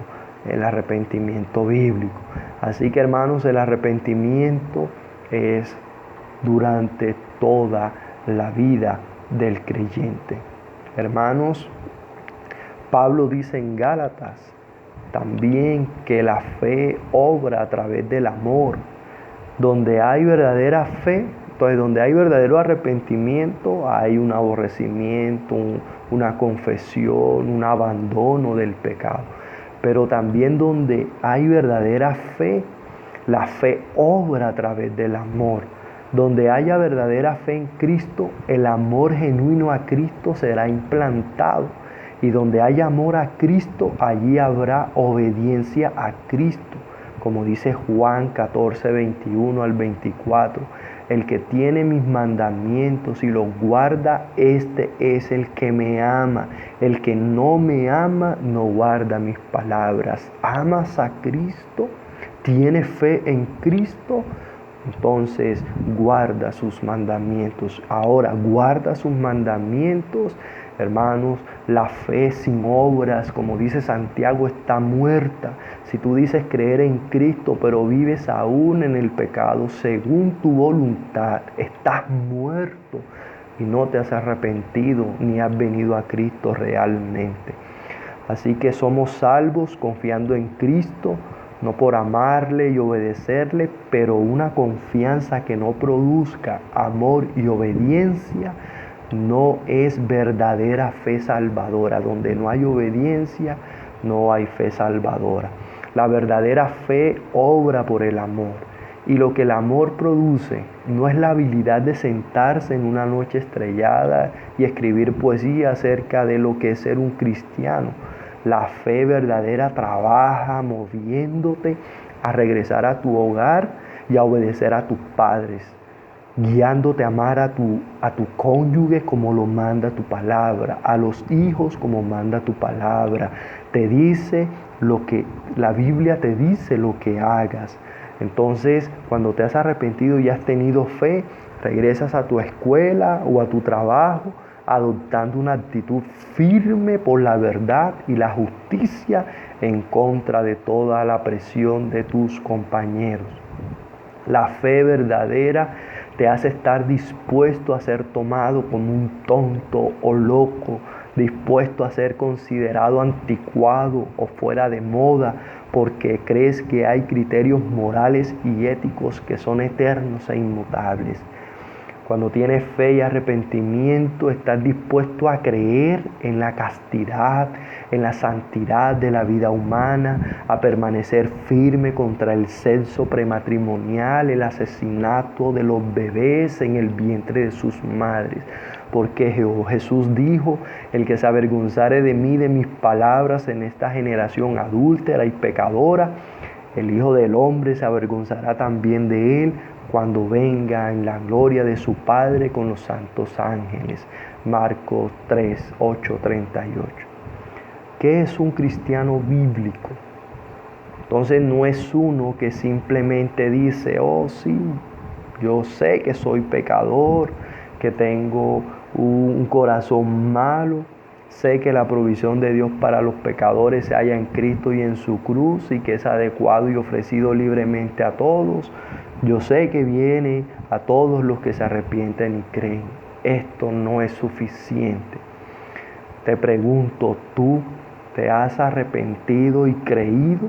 el arrepentimiento bíblico. Así que, hermanos, el arrepentimiento es durante toda la vida del creyente. Hermanos, Pablo dice en Gálatas también que la fe obra a través del amor. Donde hay verdadera fe, entonces donde hay verdadero arrepentimiento, hay un aborrecimiento, una confesión, un abandono del pecado. Pero también donde hay verdadera fe, la fe obra a través del amor. Donde haya verdadera fe en Cristo, el amor genuino a Cristo será implantado. Y donde haya amor a Cristo, allí habrá obediencia a Cristo. Como dice Juan 14, 21 al 24, el que tiene mis mandamientos y los guarda, este es el que me ama. El que no me ama, no guarda mis palabras. ¿Amas a Cristo? tienes fe en Cristo, entonces guarda sus mandamientos. Ahora, guarda sus mandamientos, hermanos. La fe sin obras, como dice Santiago, está muerta. Si tú dices creer en Cristo, pero vives aún en el pecado, según tu voluntad, estás muerto y no te has arrepentido ni has venido a Cristo realmente. Así que somos salvos confiando en Cristo, no por amarle y obedecerle, pero una confianza que no produzca amor y obediencia no es verdadera fe salvadora. Donde no hay obediencia, no hay fe salvadora. La verdadera fe obra por el amor. Y lo que el amor produce no es la habilidad de sentarse en una noche estrellada y escribir poesía acerca de lo que es ser un cristiano. La fe verdadera trabaja moviéndote a regresar a tu hogar y a obedecer a tus padres, guiándote a amar a tu cónyuge como lo manda tu palabra, a los hijos como manda tu palabra. Te dice lo que la Biblia te dice lo que hagas. Entonces, cuando te has arrepentido y has tenido fe, regresas a tu escuela o a tu trabajo, adoptando una actitud firme por la verdad y la justicia en contra de toda la presión de tus compañeros. La fe verdadera te hace estar dispuesto a ser tomado como un tonto o loco, dispuesto a ser considerado anticuado o fuera de moda, porque crees que hay criterios morales y éticos que son eternos e inmutables. Cuando tienes fe y arrepentimiento, estás dispuesto a creer en la castidad, en la santidad de la vida humana, a permanecer firme contra el sexo prematrimonial, el asesinato de los bebés en el vientre de sus madres. Porque Jesús dijo: el que se avergonzare de mí, de mis palabras en esta generación adúltera y pecadora, el Hijo del Hombre se avergonzará también de él cuando venga en la gloria de su Padre con los santos ángeles. Marcos 3, 8, 38. ¿Qué es un cristiano bíblico? Entonces no es uno que simplemente dice: oh sí, yo sé que soy pecador, que tengo un corazón malo, sé que la provisión de Dios para los pecadores se halla en Cristo y en su cruz, y que es adecuado y ofrecido libremente a todos. Yo sé que viene a todos los que se arrepienten y creen. Esto no es suficiente. Te pregunto, ¿tú te has arrepentido y creído?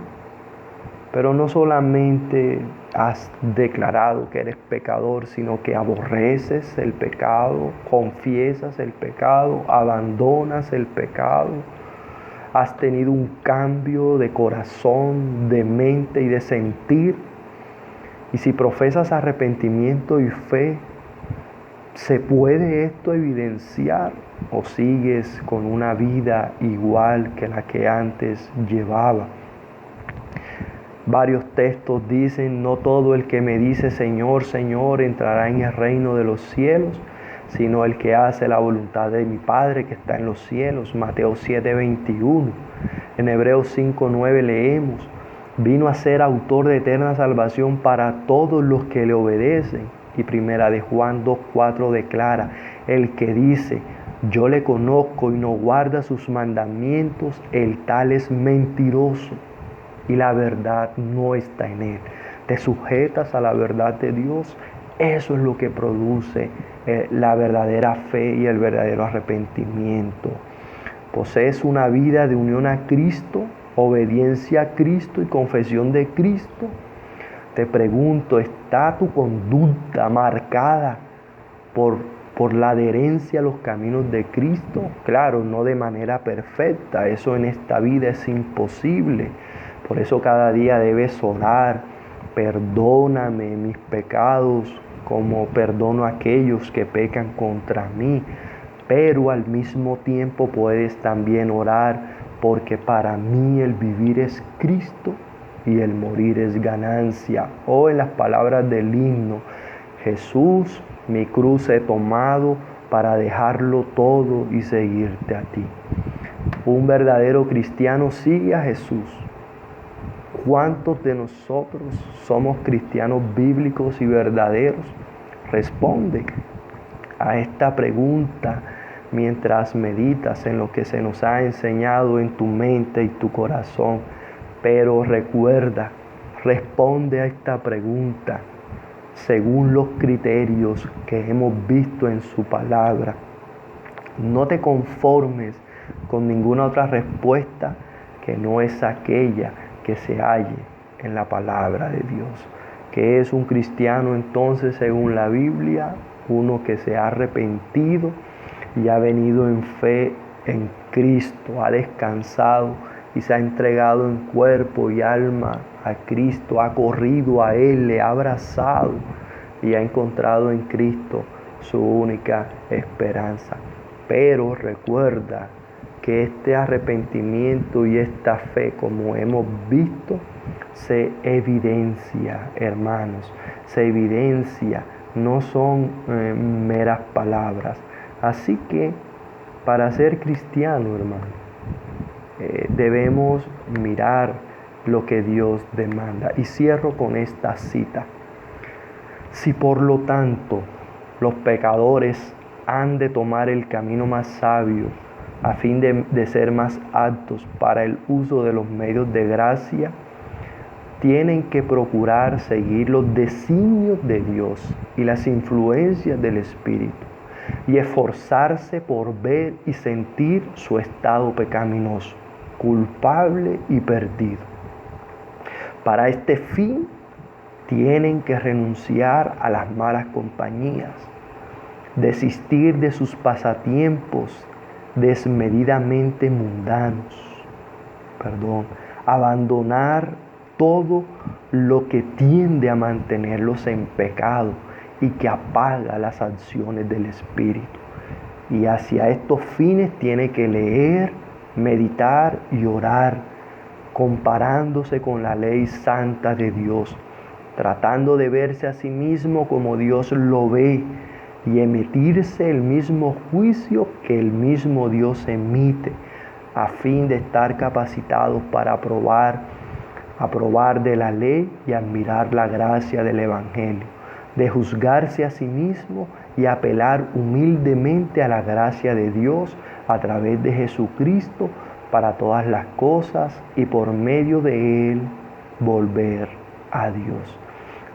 Pero no solamente has declarado que eres pecador, sino que aborreces el pecado, confiesas el pecado, abandonas el pecado. Has tenido un cambio de corazón, de mente y de sentir. Y si profesas arrepentimiento y fe, ¿se puede esto evidenciar? ¿O sigues con una vida igual que la que antes llevaba? Varios textos dicen: no todo el que me dice Señor, Señor entrará en el reino de los cielos, sino el que hace la voluntad de mi Padre que está en los cielos. Mateo 7:21. En Hebreos 5:9 leemos: vino a ser autor de eterna salvación para todos los que le obedecen. Y primera de Juan 2:4 declara: el que dice yo le conozco y no guarda sus mandamientos, el tal es mentiroso y la verdad no está en él. Te sujetas a la verdad de Dios. Eso es lo que produce la verdadera fe y el verdadero arrepentimiento. Posees una vida de unión a Cristo, obediencia a Cristo y confesión de Cristo. Te pregunto, ¿está tu conducta marcada por la adherencia a los caminos de Cristo? Claro, no de manera perfecta, eso en esta vida es imposible. Por eso cada día debes orar: perdóname mis pecados como perdono a aquellos que pecan contra mí. Pero al mismo tiempo puedes también orar: porque para mí el vivir es Cristo y el morir es ganancia. O en las palabras del himno: Jesús, mi cruz he tomado para dejarlo todo y seguirte a ti. Un verdadero cristiano sigue a Jesús. ¿Cuántos de nosotros somos cristianos bíblicos y verdaderos? Responde a esta pregunta mientras meditas en lo que se nos ha enseñado en tu mente y tu corazón. Pero recuerda, responde a esta pregunta según los criterios que hemos visto en su palabra. No te conformes con ninguna otra respuesta que no es aquella que se halle en la palabra de Dios. ¿Qué es un cristiano entonces según la Biblia? Uno que se ha arrepentido y ha venido en fe en Cristo, ha descansado y se ha entregado en cuerpo y alma a Cristo, ha corrido a Él, le ha abrazado y ha encontrado en Cristo su única esperanza. Pero recuerda que este arrepentimiento y esta fe, como hemos visto, se evidencia, hermanos, se evidencia, no son meras palabras. Así que para ser cristiano, hermano, debemos mirar lo que Dios demanda. Y cierro con esta cita. Si por lo tanto los pecadores han de tomar el camino más sabio a fin de ser más aptos para el uso de los medios de gracia, tienen que procurar seguir los designios de Dios y las influencias del Espíritu y esforzarse por ver y sentir su estado pecaminoso, culpable y perdido. Para este fin, tienen que renunciar a las malas compañías, desistir de sus pasatiempos desmedidamente mundanos, abandonar todo lo que tiende a mantenerlos en pecado y que apaga las acciones del Espíritu. Y hacia estos fines tiene que leer, meditar y orar, comparándose con la ley santa de Dios, tratando de verse a sí mismo como Dios lo ve y emitirse el mismo juicio que el mismo Dios emite, a fin de estar capacitados para aprobar de la ley y admirar la gracia del Evangelio, de juzgarse a sí mismo y apelar humildemente a la gracia de Dios a través de Jesucristo para todas las cosas y por medio de Él volver a Dios.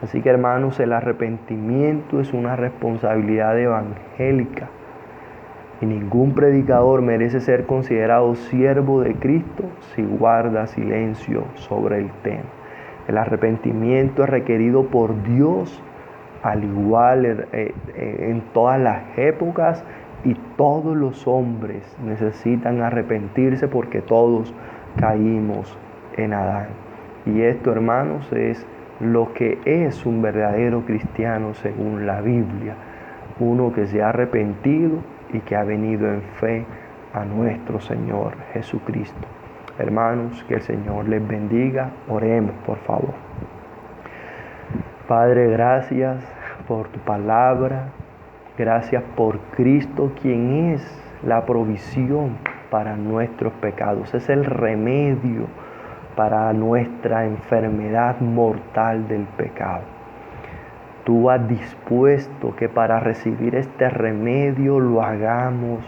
Así que, hermanos, el arrepentimiento es una responsabilidad evangélica y ningún predicador merece ser considerado siervo de Cristo si guarda silencio sobre el tema. El arrepentimiento es requerido por Dios al igual en todas las épocas, y todos los hombres necesitan arrepentirse porque todos caímos en Adán. Y esto, hermanos, es lo que es un verdadero cristiano según la Biblia, uno que se ha arrepentido y que ha venido en fe a nuestro Señor Jesucristo. Hermanos, que el Señor les bendiga. Oremos, por favor. Padre, gracias por tu palabra. Gracias por Cristo, quien es la provisión para nuestros pecados. Es el remedio para nuestra enfermedad mortal del pecado. Tú has dispuesto que para recibir este remedio lo hagamos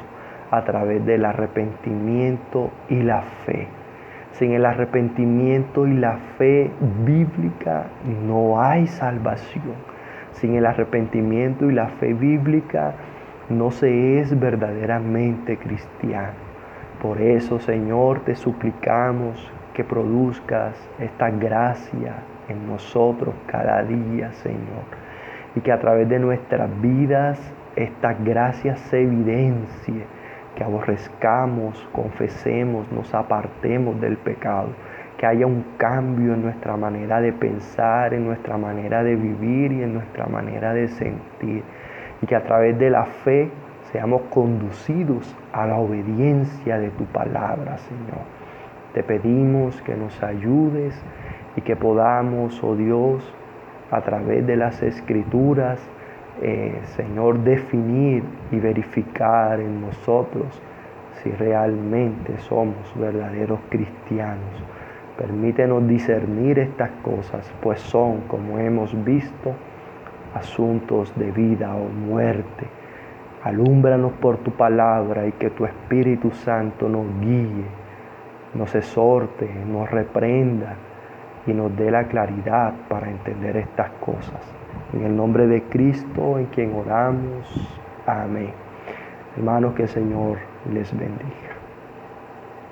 a través del arrepentimiento y la fe. Sin el arrepentimiento y la fe bíblica no hay salvación. Sin el arrepentimiento y la fe bíblica no se es verdaderamente cristiano. Por eso, Señor, te suplicamos que produzcas esta gracia en nosotros cada día, Señor. Y que a través de nuestras vidas esta gracia se evidencie, que aborrezcamos, confesemos, nos apartemos del pecado, que haya un cambio en nuestra manera de pensar, en nuestra manera de vivir y en nuestra manera de sentir. Y que a través de la fe seamos conducidos a la obediencia de tu palabra, Señor. Te pedimos que nos ayudes y que podamos, oh Dios, a través de las Escrituras, Señor, definir y verificar en nosotros si realmente somos verdaderos cristianos. Permítenos discernir estas cosas, pues son, como hemos visto, asuntos de vida o muerte. Alúmbranos por tu palabra y que tu Espíritu Santo nos guíe, nos exhorte, nos reprenda y nos dé la claridad para entender estas cosas. En el nombre de Cristo, en quien oramos. Amén. Hermanos, que el Señor les bendiga.